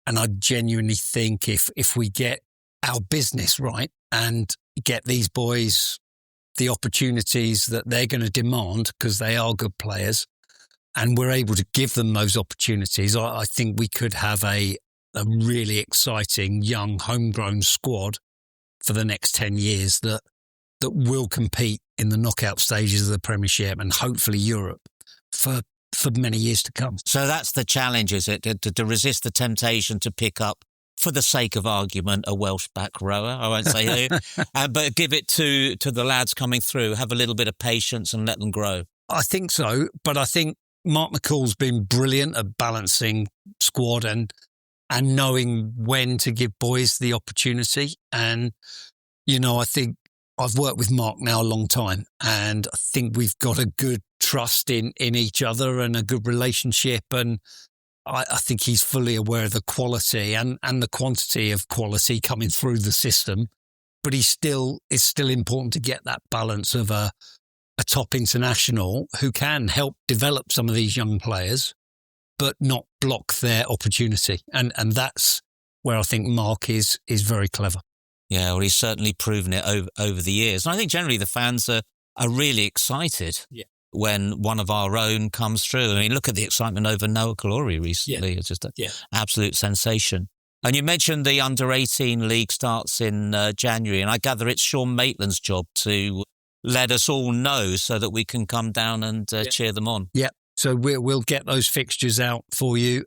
And I genuinely think if we get our business right and get these boys the opportunities that they're going to demand because they are good players and we're able to give them those opportunities, I think we could have a really exciting young homegrown squad for the next 10 years that will compete in the knockout stages of the Premiership and hopefully Europe. for many years to come. So that's the challenge, is it? To resist the temptation to pick up, for the sake of argument, a Welsh back rower. I won't say who, but give it to the lads coming through. Have a little bit of patience and let them grow. I think so, but I think Mark McCall's been brilliant at balancing squad and knowing when to give boys the opportunity. And, you know, I think I've worked with Mark now a long time, and I think we've got a good trust in each other and a good relationship. And I think he's fully aware of the quality and the quantity of quality coming through the system. But it's still important to get that balance of a top international who can help develop some of these young players, but not block their opportunity. And that's where I think Mark is very clever. Yeah, well, he's certainly proven it over the years. And I think generally the fans are really excited when one of our own comes through. I mean, look at the excitement over Noah Kalori recently. Yeah. It's just an absolute sensation. And you mentioned the under-18 league starts in January, and I gather it's Sean Maitland's job to let us all know so that we can come down and cheer them on. Yeah, so we'll get those fixtures out for you,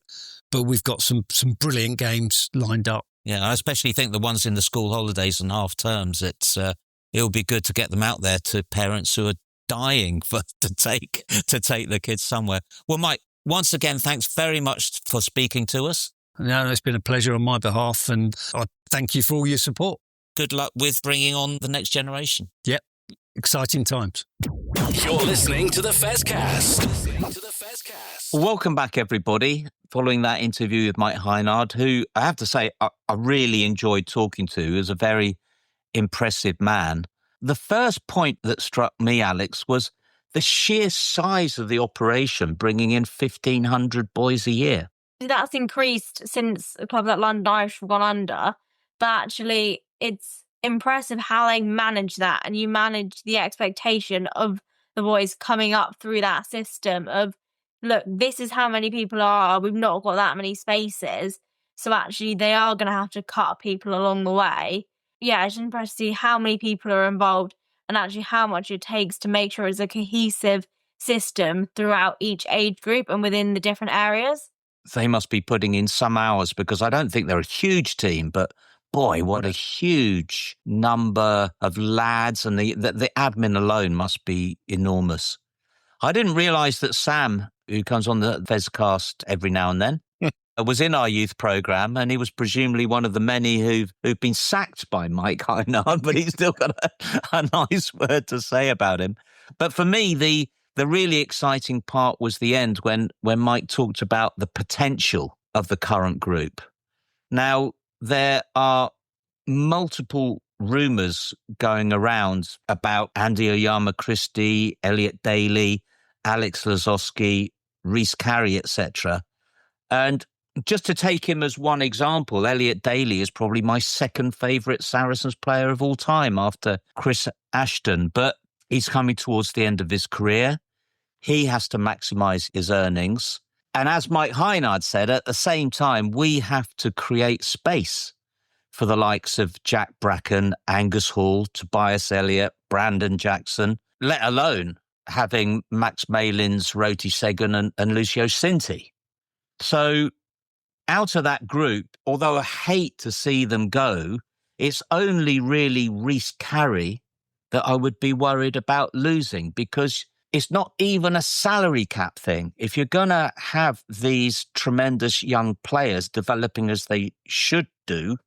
but we've got some brilliant games lined up. Yeah, I especially think the ones in the school holidays and half terms, it'll be good to get them out there to parents who are dying to take the kids somewhere. Well, Mike, once again, thanks very much for speaking to us. No, it's been a pleasure on my behalf, and I thank you for all your support. Good luck with bringing on the next generation. Yep, exciting times. You're listening to the Fezcast. Welcome back, everybody. Following that interview with Mike Hynard, who I have to say I really enjoyed talking to, is a very impressive man. The first point that struck me, Alex, was the sheer size of the operation, bringing in 1,500 boys a year. That's increased since a club like London Irish have gone under, but actually it's impressive how they manage that, and you manage the expectation of the boys coming up through that system of, look, this is how many people are, we've not got that many spaces, so actually they are going to have to cut people along the way. Yeah, it's impressive to see how many people are involved and actually how much it takes to make sure it's a cohesive system throughout each age group and within the different areas. They must be putting in some hours, because I don't think they're a huge team, but boy, what a huge number of lads, and the admin alone must be enormous. I didn't realise that Sam, who comes on the Fezcast every now and then, was in our youth programme, and he was presumably one of the many who've been sacked by Mike Hynard, but he's still got a nice word to say about him. But for me, the really exciting part was the end when Mike talked about the potential of the current group. Now, there are multiple rumours going around about Andy Oyama-Christie, Elliot Daly, Alex Lazowski, Rhys Carey, etc. And just to take him as one example, Elliot Daly is probably my second favourite Saracens player of all time after Chris Ashton. But he's coming towards the end of his career. He has to maximise his earnings. And as Mike Hynard said, at the same time, we have to create space for the likes of Jack Bracken, Angus Hall, Tobias Elliott, Brandon Jackson, let alone having Max Malins, Roti Segun and Lucio Cinti. So out of that group, although I hate to see them go, it's only really Rhys Carey that I would be worried about losing, because it's not even a salary cap thing. If you're going to have these tremendous young players developing as they should do,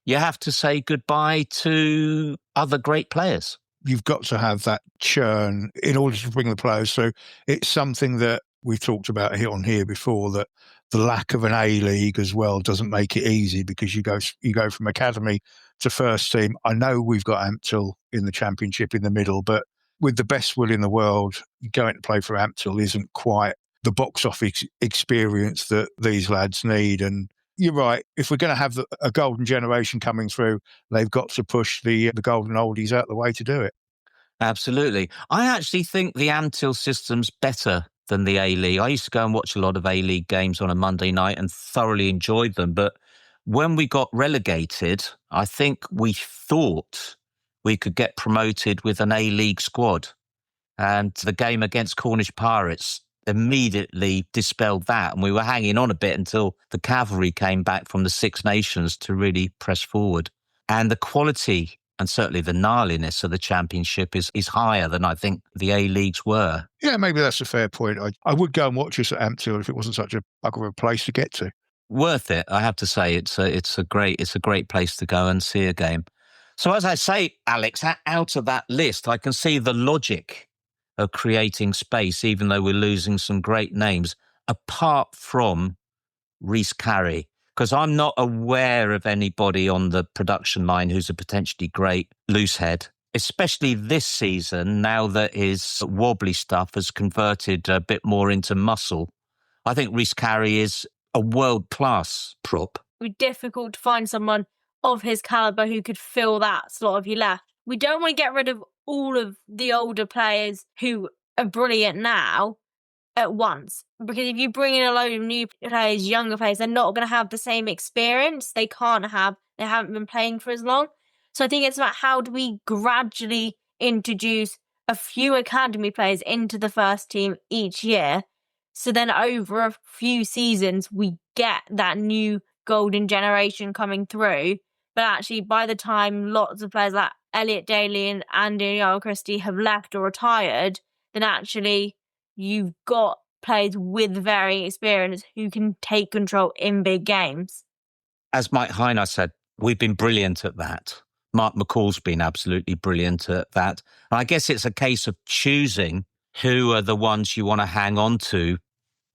you have to say goodbye to other great players. You've got to have that churn in order to bring the players through. It's something that we've talked about here before, that the lack of an A-League as well doesn't make it easy, because you go from academy to first team. I know we've got Ampthill in the Championship in the middle, but with the best will in the world, going to play for Ampthill isn't quite the box office experience that these lads need. And you're right, if we're going to have a golden generation coming through, they've got to push the golden oldies out the way to do it. Absolutely. I actually think the Ampthill system's better than the A-League. I used to go and watch a lot of A-League games on a Monday night and thoroughly enjoyed them. But when we got relegated, I think we thought we could get promoted with an A-League squad. And the game against Cornish Pirates, immediately dispelled that. And we were hanging on a bit until the cavalry came back from the Six Nations to really press forward. And the quality and certainly the gnarliness of the championship is higher than I think the A-leagues were. Yeah, maybe that's a fair point. I would go and watch us at Ampthill if it wasn't such a bugger of a place to get to. Worth it, I have to say. It's a great place to go and see a game. So as I say, Alex, out of that list, I can see the logic of creating space, even though we're losing some great names, apart from Rhys Carey, because I'm not aware of anybody on the production line who's a potentially great loose head, especially this season, now that his wobbly stuff has converted a bit more into muscle. I think Rhys Carey is a world-class prop. It would be difficult to find someone of his calibre who could fill that slot if you left. We don't want to get rid of all of the older players who are brilliant now at once. Because if you bring in a load of new players, younger players, they're not going to have the same experience. They haven't been playing for as long. So I think it's about how do we gradually introduce a few academy players into the first team each year. So then over a few seasons, we get that new golden generation coming through. But actually, by the time lots of players like Elliot Daly and Andy Christie have left or retired, then actually you've got players with varying experience who can take control in big games. As Mike Hynard said, we've been brilliant at that. Mark McCall's been absolutely brilliant at that. And I guess it's a case of choosing who are the ones you want to hang on to.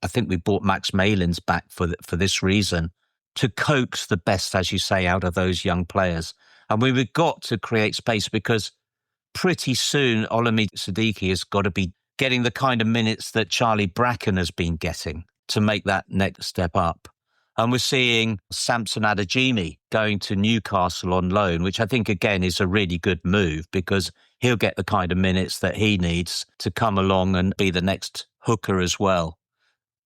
I think we brought Max Malins back for this reason, to coax the best, as you say, out of those young players. And we've got to create space because pretty soon Olamide Siddiqui has got to be getting the kind of minutes that Charlie Bracken has been getting to make that next step up. And we're seeing Samson Adejimi going to Newcastle on loan, which I think, again, is a really good move because he'll get the kind of minutes that he needs to come along and be the next hooker as well.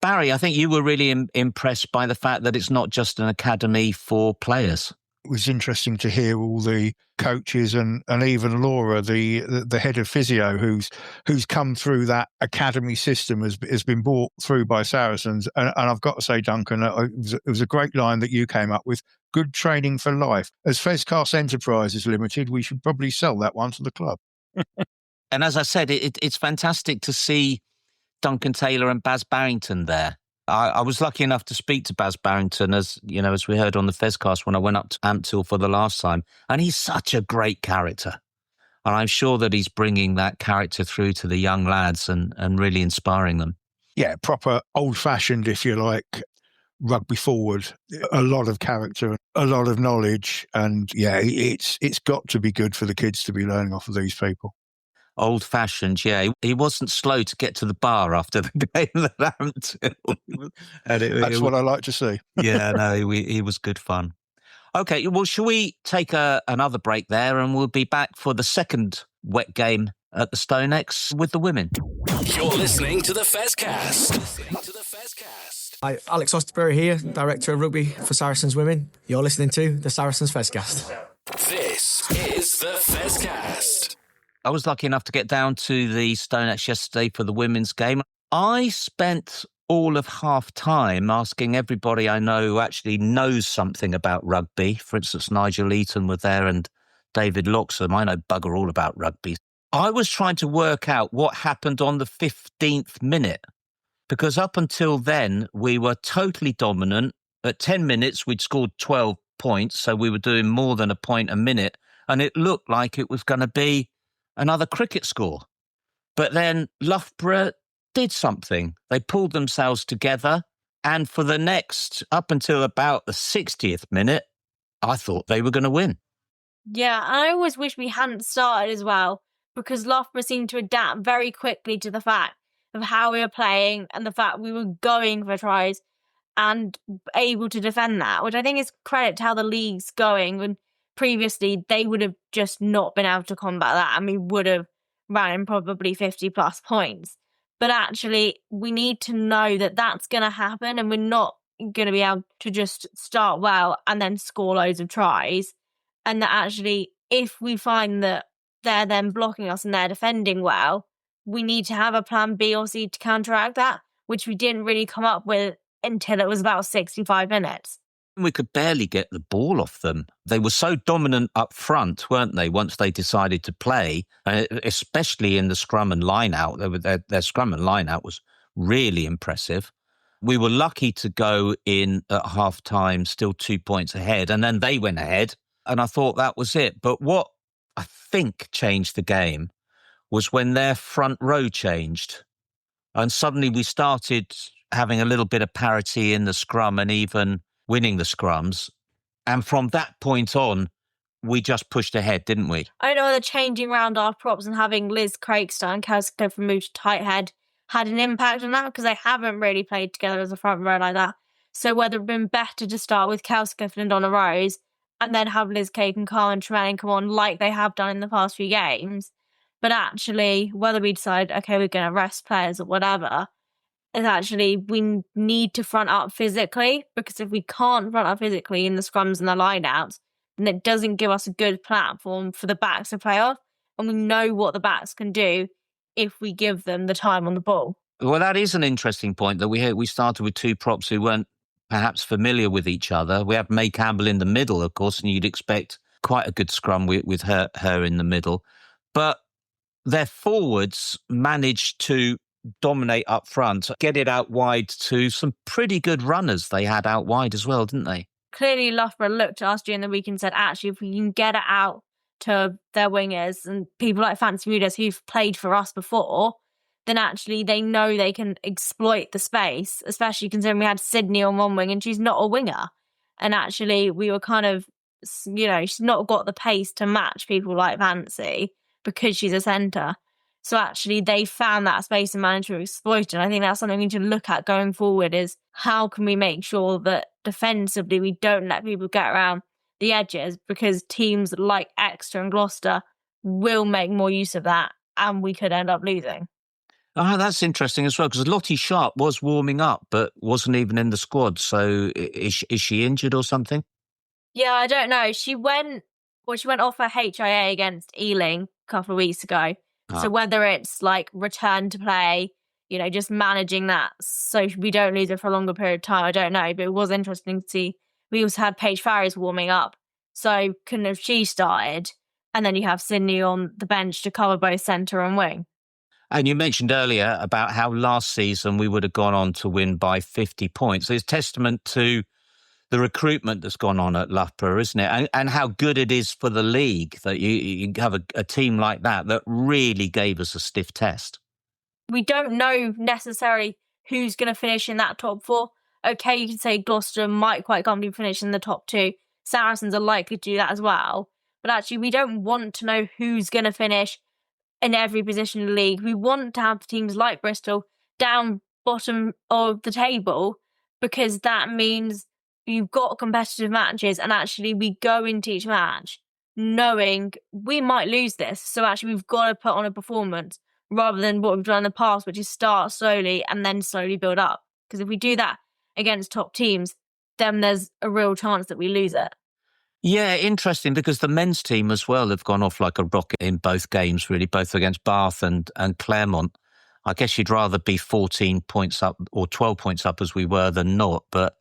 Barry, I think you were really impressed by the fact that it's not just an academy for players. It was interesting to hear all the coaches and even Laura, the head of physio, who's come through that academy system, has been brought through by Saracens. And I've got to say, Duncan, it was a great line that you came up with. Good training for life. As Fezcast Enterprises Limited, we should probably sell that one to the club. And as I said, it's fantastic to see Duncan Taylor and Baz Barrington there. I was lucky enough to speak to Baz Barrington, as we heard on the Fezcast when I went up to Ampthill for the last time. And he's such a great character. And I'm sure that he's bringing that character through to the young lads and really inspiring them. Yeah, proper old-fashioned, if you like, rugby forward. A lot of character, a lot of knowledge. And yeah, it's got to be good for the kids to be learning off of these people. Old-fashioned, yeah. He wasn't slow to get to the bar after the game at Ampthill. That's what I like to see. Yeah, no, he was good fun. Okay, well, shall we take another break there and we'll be back for the second wet game at the StoneX with the women. You're listening to the Fezcast. Hi, Alex Osterbury here, Director of Rugby for Saracens Women. You're listening to the Saracens Fezcast. This is the Fezcast. I was lucky enough to get down to the StoneX yesterday for the women's game. I spent all of half-time asking everybody I know who actually knows something about rugby. For instance, Nigel Eaton was there and David Loxham. I know bugger all about rugby. I was trying to work out what happened on the 15th minute, because up until then, we were totally dominant. At 10 minutes, we'd scored 12 points, so we were doing more than a point a minute, and it looked like it was going to be another cricket score. But then Loughborough did something. They pulled themselves together, and for the next, up until about the 60th minute, I thought they were going to win. Yeah, I always wish we hadn't started as well, because Loughborough seemed to adapt very quickly to the fact of how we were playing and the fact we were going for tries and able to defend that, which I think is credit to how the league's going. When previously they would have just not been able to combat that and we would have ran in probably 50 plus points. But actually, we need to know that that's going to happen and we're not going to be able to just start well and then score loads of tries. And that actually, if we find that they're then blocking us and they're defending well, we need to have a plan B or C to counteract that. which we didn't really come up with until it was about 65 minutes. We could barely get the ball off them. They were so dominant up front, weren't they, once they decided to play, especially in the scrum and line-out. Their scrum and line-out was really impressive. We were lucky to go in at half-time still 2 points ahead, and then they went ahead, and I thought that was it. But what I think changed the game was when their front row changed, and suddenly we started having a little bit of parity in the scrum and even winning the scrums. And from that point on, we just pushed ahead, didn't we? I don't know whether changing around our props and having Liz Craigstone and Kelsey Clifford move to tight head had an impact on that, because they haven't really played together as a front row like that. So whether it had been better to start with Kelsey Clifford and Donna Rose and then have Liz Cake and Carmen Tremaine come on like they have done in the past few games. But actually, whether we decide, okay, we're going to rest players or whatever, is actually we need to front up physically, because if we can't front up physically in the scrums and the line-outs, then it doesn't give us a good platform for the backs to play off. And we know what the backs can do if we give them the time on the ball. Well, that is an interesting point, that we started with two props who weren't perhaps familiar with each other. We had May Campbell in the middle, of course, and you'd expect quite a good scrum with her in the middle. But their forwards managed to dominate up front, get it out wide to some pretty good runners they had out wide as well, didn't they? Clearly, Loughborough looked at us during the week and said, actually, if we can get it out to their wingers and people like Fancy Mudas who've played for us before, then actually they know they can exploit the space, especially considering we had Sydney on one wing and she's not a winger. And actually we were kind of, she's not got the pace to match people like Fancy because she's a centre. So actually they found that space and managed to exploit it. And I think that's something we need to look at going forward, is how can we make sure that defensively we don't let people get around the edges, because teams like Exeter and Gloucester will make more use of that and we could end up losing. Oh, that's interesting as well, because Lottie Sharp was warming up but wasn't even in the squad. So is she injured or something? Yeah, I don't know. She went off her HIA against Ealing a couple of weeks ago. So whether it's like return to play, just managing that so we don't lose it for a longer period of time, I don't know. But it was interesting to see. We also had Paige Farris warming up. So couldn't have she started. And then you have Sydney on the bench to cover both centre and wing. And you mentioned earlier about how last season we would have gone on to win by 50 points. It's testament to the recruitment that's gone on at Loughborough, isn't it? And how good it is for the league that you have a team like that really gave us a stiff test. We don't know necessarily who's going to finish in that top four. Okay, you can say Gloucester might quite comfortably finish in the top two. Saracens are likely to do that as well. But actually, we don't want to know who's going to finish in every position in the league. We want to have teams like Bristol down bottom of the table, because that means you've got competitive matches, and actually we go into each match knowing we might lose this. So actually we've got to put on a performance rather than what we've done in the past, which is start slowly and then slowly build up. Because if we do that against top teams, then there's a real chance that we lose it. Yeah, interesting, because the men's team as well have gone off like a rocket in both games, really, both against Bath and Claremont. I guess you'd rather be 14 points up or 12 points up as we were than not, but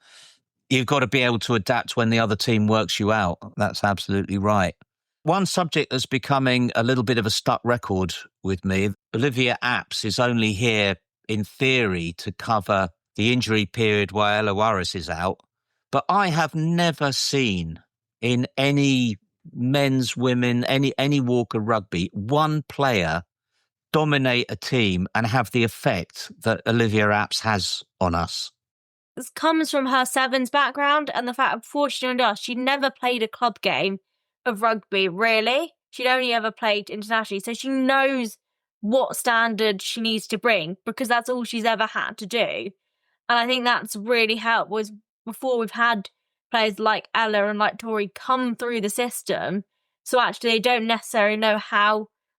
you've got to be able to adapt when the other team works you out. That's absolutely right. One subject that's becoming a little bit of a stuck record with me, Olivia Apps is only here in theory to cover the injury period while Ella Warris is out. But I have never seen in any men's, women, any walk of rugby, one player dominate a team and have the effect that Olivia Apps has on us. This comes from her sevens background and the fact that before she joined us, she'd never played a club game of rugby, really. She'd only ever played internationally. So she knows what standard she needs to bring, because that's all she's ever had to do. And I think that's really helped. Was before we've had players like Ella and like Tori come through the system, so actually they don't necessarily know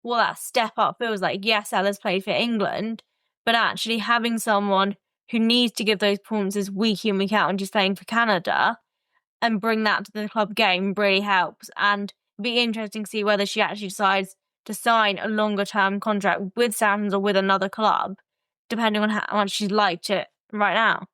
what that step up feels like. Yes, Ella's played for England, but actually having someone who needs to give those performances week in, week out, and just playing for Canada and bring that to the club game really helps. And it'd be interesting to see whether she actually decides to sign a longer term contract with Saracens or with another club, depending on how much she liked it right now.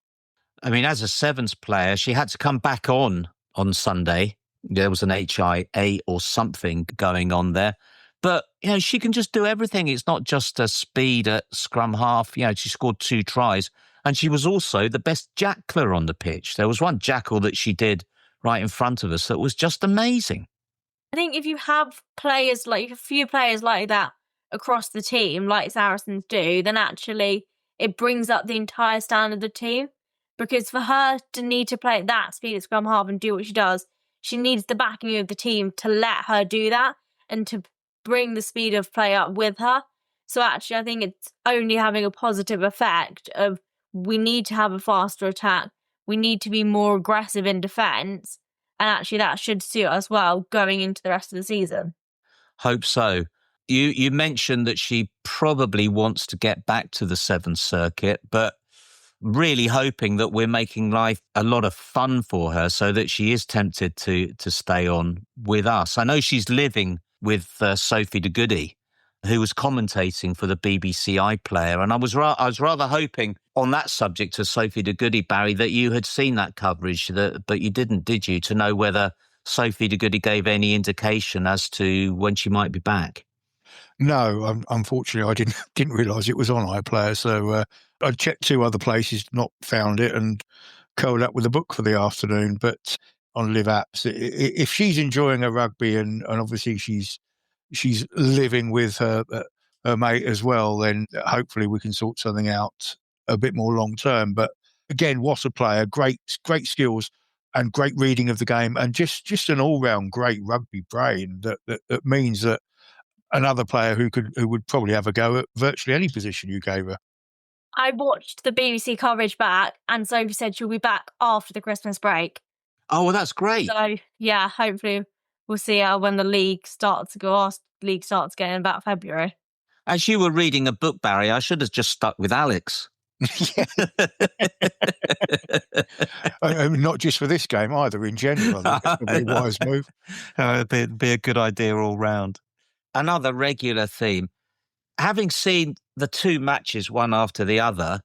I mean, as a sevens player, she had to come back on Sunday. There was an HIA or something going on there. But, she can just do everything. It's not just a speed at scrum half. She scored 2 tries. And she was also the best jackler on the pitch. There was one jackal that she did right in front of us that was just amazing. I think if you have players, like a few players like that across the team, like Saracens do, then actually it brings up the entire standard of the team. Because for her to need to play at that speed at scrum half and do what she does, she needs the backing of the team to let her do that and to bring the speed of play up with her. So actually, I think it's only having a positive effect of we need to have a faster attack. We need to be more aggressive in defence. And actually, that should suit us well going into the rest of the season. Hope so. You mentioned that she probably wants to get back to the Sevens circuit, but really hoping that we're making life a lot of fun for her so that she is tempted to stay on with us. I know she's living with Sophie de Goody, who was commentating for the BBC iPlayer. And I was rather hoping on that subject to Sophie de Goody, Barry, that you had seen that coverage, but you didn't, did you, to know whether Sophie de Goody gave any indication as to when she might be back? No, unfortunately, I didn't realise it was on iPlayer. So I checked 2 other places, not found it, and curled up with a book for the afternoon. But on Live Apps, if she's enjoying her rugby and obviously she's living with her mate as well, then hopefully we can sort something out a bit more long term. But again, what a player! Great skills and great reading of the game, and just an all round great rugby brain that means that another player who would probably have a go at virtually any position you gave her. I watched the BBC coverage back, and Sophie said she'll be back after the Christmas break. Oh, well, that's great. So, yeah, hopefully we'll see her when the league starts to go. Our league starts again in about February. As you were reading a book, Barry, I should have just stuck with Alex. I mean, not just for this game either, in general. I think it's probably a wise move. It'd be a good idea all round. Another regular theme. Having seen the 2 matches one after the other,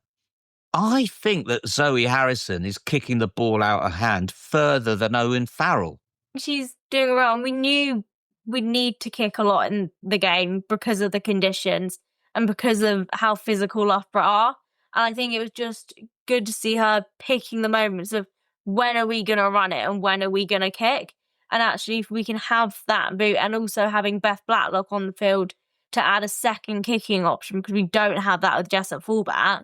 I think that Zoe Harrison is kicking the ball out of hand further than Owen Farrell. She's doing well. We knew we'd need to kick a lot in the game because of the conditions and because of how physical Loughborough are. And I think it was just good to see her picking the moments of when are we going to run it and when are we going to kick. And actually, if we can have that boot and also having Beth Blacklock on the field to add a second kicking option, because we don't have that with Jess at fullback,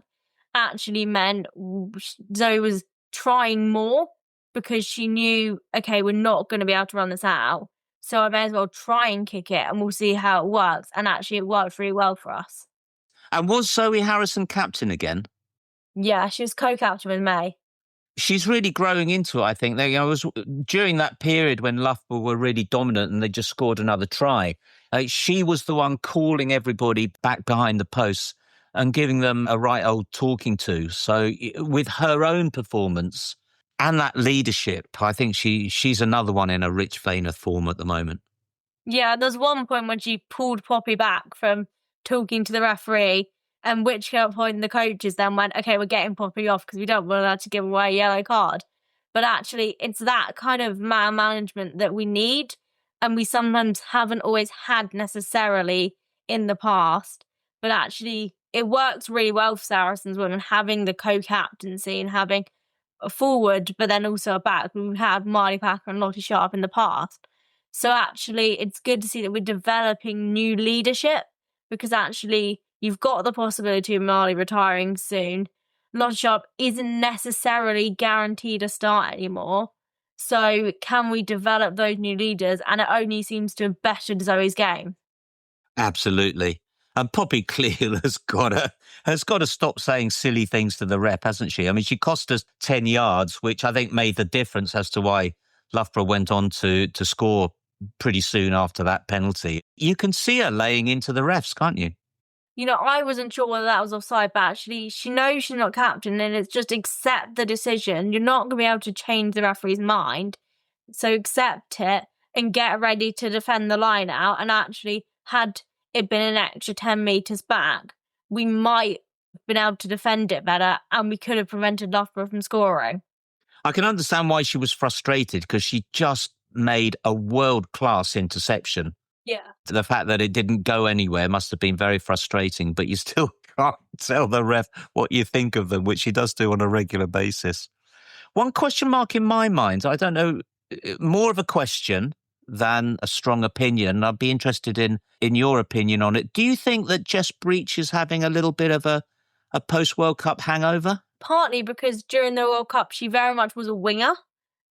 actually meant Zoe was trying more because she knew, okay, we're not going to be able to run this out. So I may as well try and kick it and we'll see how it works. And actually, it worked really well for us. And was Zoe Harrison captain again? Yeah, she was co-captain with May. She's really growing into it, I think. Was during that period when Loughborough were really dominant and they just scored another try. She was the one calling everybody back behind the posts and giving them a right old talking to. So with her own performance and that leadership, I think she's another one in a rich vein of form at the moment. Yeah, there's one point when she pulled Poppy back from talking to the referee, and which point the coaches then went, okay, we're getting Poppy off because we don't want her to give away a yellow card. But actually, it's that kind of man management that we need, and we sometimes haven't always had necessarily in the past. But actually, it works really well for Saracens women, having the co-captaincy and having a forward, but then also a back. We've had Marley Packer and Lottie Sharp in the past. So actually, it's good to see that we're developing new leadership, because actually, you've got the possibility of Marley retiring soon. Lottie Sharp isn't necessarily guaranteed a start anymore. So can we develop those new leaders? And it only seems to have bettered Zoe's game. Absolutely. And Poppy Cleal has got to stop saying silly things to the rep, hasn't she? I mean, she cost us 10 yards, which I think made the difference as to why Loughborough went on to score pretty soon after that penalty. You can see her laying into the refs, can't you? You know, I wasn't sure whether that was offside, but actually she knows she's not captain, and it's just accept the decision. You're not going to be able to change the referee's mind. So accept it and get ready to defend the line out. And actually, had it been an extra 10 metres back, we might been able to defend it better, and we could have prevented Loughborough from scoring. I can understand why she was frustrated, because she just made a world-class interception. Yeah. The fact that it didn't go anywhere must have been very frustrating, but you still can't tell the ref what you think of them, which she does do on a regular basis. One question mark in my mind, I don't know, more of a question than a strong opinion. I'd be interested in your opinion on it. Do you think that Jess Breach is having a little bit of a post-World Cup hangover? Partly because during the World Cup, she very much was a winger,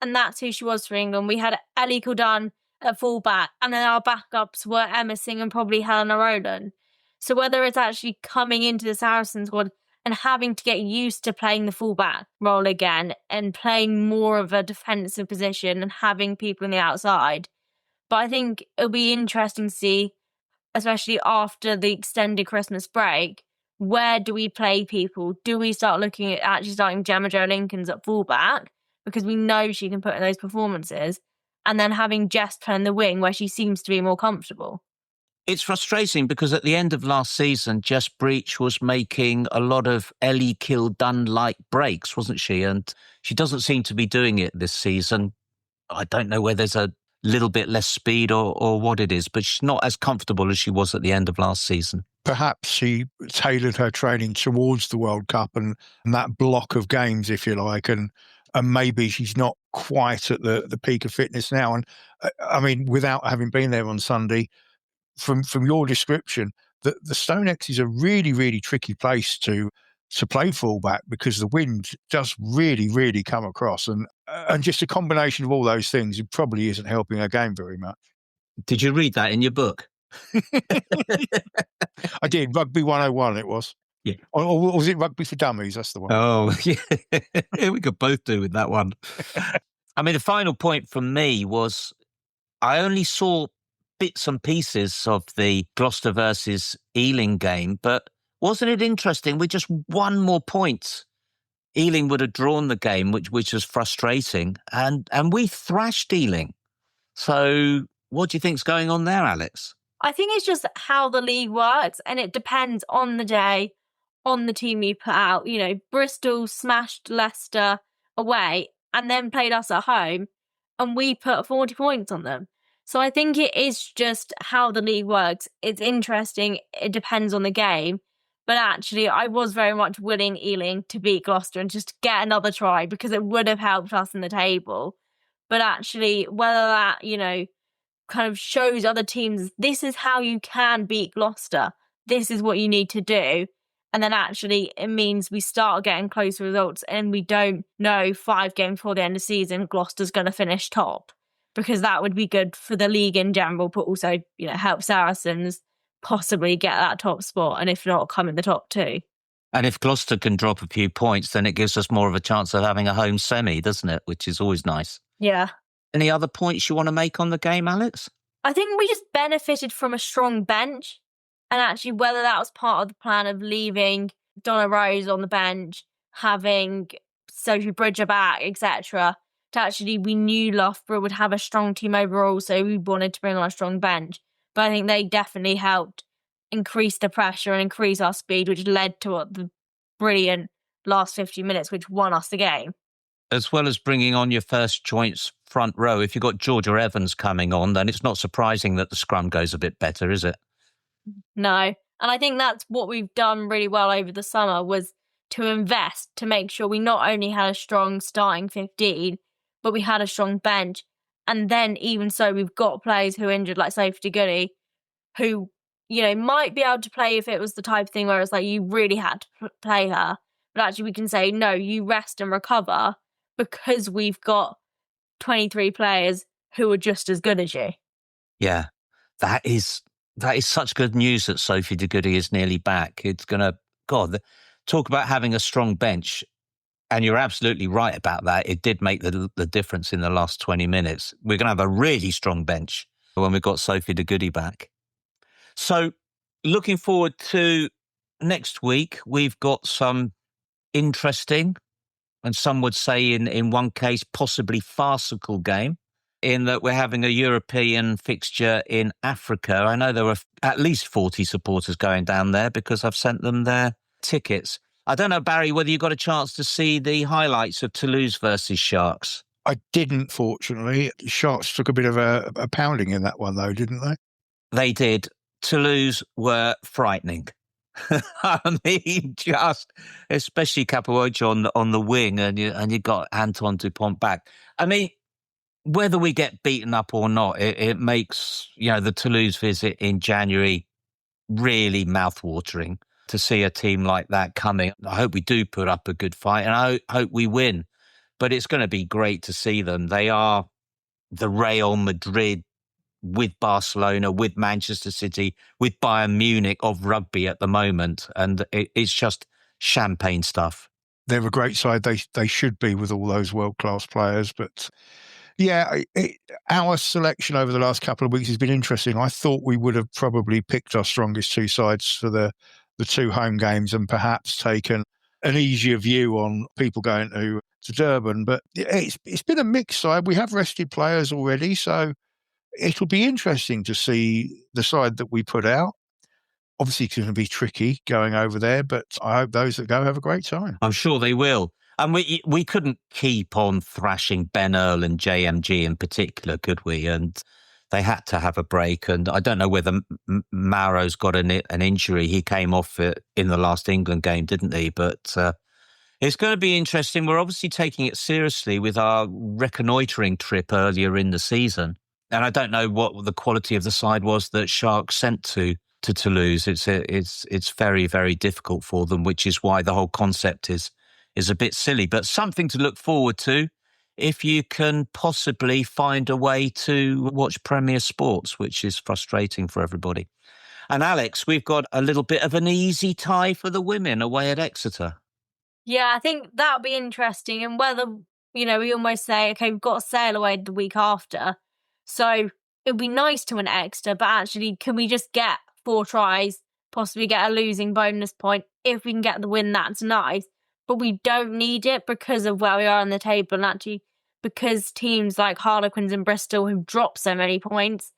and that's who she was for England. We had Ellie Kildan at fullback, and then our backups were Emma Singh and probably Helena Rowland. So whether it's actually coming into the Saracens squad and having to get used to playing the fullback role again and playing more of a defensive position and having people on the outside. But I think it'll be interesting to see, especially after the extended Christmas break, where do we play people? Do we start looking at actually starting Gemma Jo Lincoln's at fullback, because we know she can put in those performances, and then having Jess play in the wing where she seems to be more comfortable? It's frustrating because at the end of last season, Jess Breach was making a lot of Ellie Kildan-like breaks, wasn't she? And she doesn't seem to be doing it this season. I don't know whether there's a little bit less speed or what it is, but she's not as comfortable as she was at the end of last season. Perhaps she tailored her training towards the World Cup and that block of games, if you like, and maybe she's not quite at the peak of fitness now. And I mean, without having been there on Sunday, from your description, the Stonex is a really, really tricky place to play fullback, because the wind does really, really come across, and just a combination of all those things, it probably isn't helping her game very much. Did you read that in your book? I did. Rugby 101 it was. Yeah. Or was it Rugby for Dummies? That's the one. Oh, yeah. We could both do with that one. I mean, the final point from me was I only saw bits and pieces of the Gloucester versus Ealing game, but wasn't it interesting? With just one more point, Ealing would have drawn the game, which was frustrating, and we thrashed Ealing. So what do you think's going on there, Alex? I think it's just how the league works, and it depends on the day, on the team you put out. You know, Bristol smashed Leicester away and then played us at home, and we put 40 points on them. So I think it is just how the league works. It's interesting. It depends on the game. But actually, I was very much willing Ealing to beat Gloucester and just get another try, because it would have helped us in the table. But actually, whether that, you know, kind of shows other teams, this is how you can beat Gloucester. This is what you need to do. And then actually, it means we start getting closer results, and we don't know 5 games before the end of the season, Gloucester's going to finish top. Because that would be good for the league in general, but also, you know, help Saracens possibly get that top spot, and if not, come in the top 2. And if Gloucester can drop a few points, then it gives us more of a chance of having a home semi, doesn't it? Which is always nice. Yeah. Any other points you want to make on the game, Alex? I think we just benefited from a strong bench, and actually whether that was part of the plan of leaving Donna Rose on the bench, having Sophie Bridger back, etc. Actually, we knew Loughborough would have a strong team overall, so we wanted to bring on a strong bench. But I think they definitely helped increase the pressure and increase our speed, which led to the brilliant last 50 minutes, which won us the game. As well as bringing on your first choice front row, if you've got Georgia Evans coming on, then it's not surprising that the scrum goes a bit better, is it? No. And I think that's what we've done really well over the summer, was to invest to make sure we not only had a strong starting 15, but we had a strong bench. And then even so, we've got players who are injured, like Sophie Goody, who, you know, might be able to play if it was the type of thing where it's like you really had to play her. But actually we can say, no, you rest and recover, because we've got 23 players who are just as good as you. Yeah, that is such good news that Sophie de Goody is nearly back. It's going to, God, talk about having a strong bench. And you're absolutely right about that. It did make the difference in the last 20 minutes. We're going to have a really strong bench when we've got Sophie de Goody back. So looking forward to next week, we've got some interesting, and some would say in one case, possibly farcical game, in that we're having a European fixture in Africa. I know there were at least 40 supporters going down there, because I've sent them their tickets. I don't know, Barry, whether you got a chance to see the highlights of Toulouse versus Sharks. I didn't, fortunately. Sharks took a bit of a pounding in that one, though, didn't they? They did. Toulouse were frightening. I mean, just especially Capuocho on the wing, and you got Antoine Dupont back. I mean, whether we get beaten up or not, it makes the Toulouse visit in January really mouthwatering to see a team like that coming. I hope we do put up a good fight, and I hope we win. But it's going to be great to see them. They are the Real Madrid with Barcelona, with Manchester City, with Bayern Munich of rugby at the moment. And it's just champagne stuff. They're a great side. They should be with all those world-class players. But yeah, our selection over the last couple of weeks has been interesting. I thought we would have probably picked our strongest two sides for the two home games and perhaps taken an easier view on people going to Durban. But it's been a mixed side. We have rested players already, so it'll be interesting to see the side that we put out. Obviously, it's going to be tricky going over there, but I hope those that go have a great time. I'm sure they will. And we couldn't keep on thrashing Ben Earl and JMG in particular, could we? And they had to have a break. And I don't know whether Mauro's got an injury. He came off it in the last England game, didn't he? But it's going to be interesting. We're obviously taking it seriously with our reconnoitring trip earlier in the season. And I don't know what the quality of the side was that Sharks sent to Toulouse. It's very, very difficult for them, which is why the whole concept is a bit silly. But something to look forward to if you can possibly find a way to watch Premier Sports, which is frustrating for everybody. And Alex, we've got a little bit of an easy tie for the women away at Exeter. Yeah, I think that'll be interesting. And whether, we almost say, okay, we've got to sail away the week after. So it'd be nice to win Exeter, but actually, can we just get 4 tries, possibly get a losing bonus point? If we can get the win, that's nice. But we don't need it because of where we are on the table, and actually because teams like Harlequins and Bristol have dropped so many points,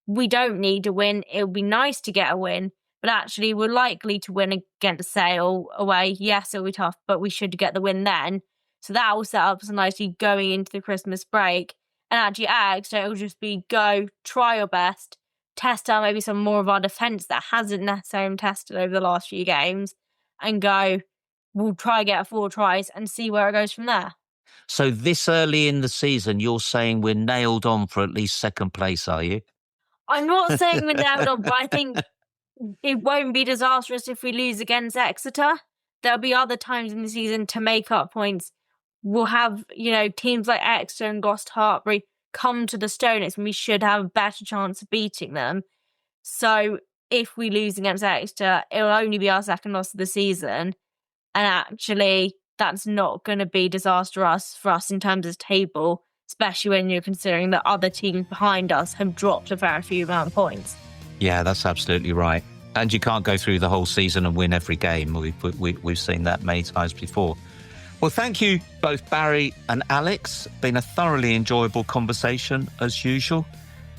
we don't need a win. It would be nice to get a win, but actually we're likely to win against Sale away. Yes, it'll be tough, but we should get the win then. So that will set up us nicely going into the Christmas break. And actually at Exeter, it'll just be go, try your best, test out maybe some more of our defence that hasn't necessarily been tested over the last few games, and go, we'll try to get 4 tries and see where it goes from there. So this early in the season, you're saying we're nailed on for at least second place, are you? I'm not saying we're nailed on, but I think it won't be disastrous if we lose against Exeter. There'll be other times in the season to make up points. We'll have, teams like Exeter and Gloucester Hartbury come to the Stoners, and we should have a better chance of beating them. So if we lose against Exeter, it'll only be our second loss of the season. And actually, that's not going to be disastrous for us in terms of table, especially when you're considering that other teams behind us have dropped a fair few amount of points. Yeah, that's absolutely right. And you can't go through the whole season and win every game. We've seen that many times before. Well, thank you both, Barry and Alex. Been a thoroughly enjoyable conversation as usual.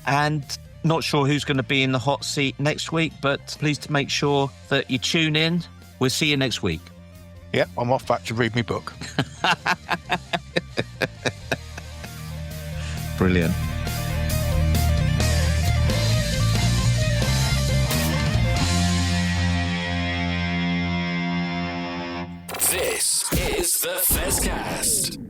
And not sure who's going to be in the hot seat next week, but please to make sure that you tune in. We'll see you next week. Yep, I'm off back to read my book. Brilliant. This is the Fezcast.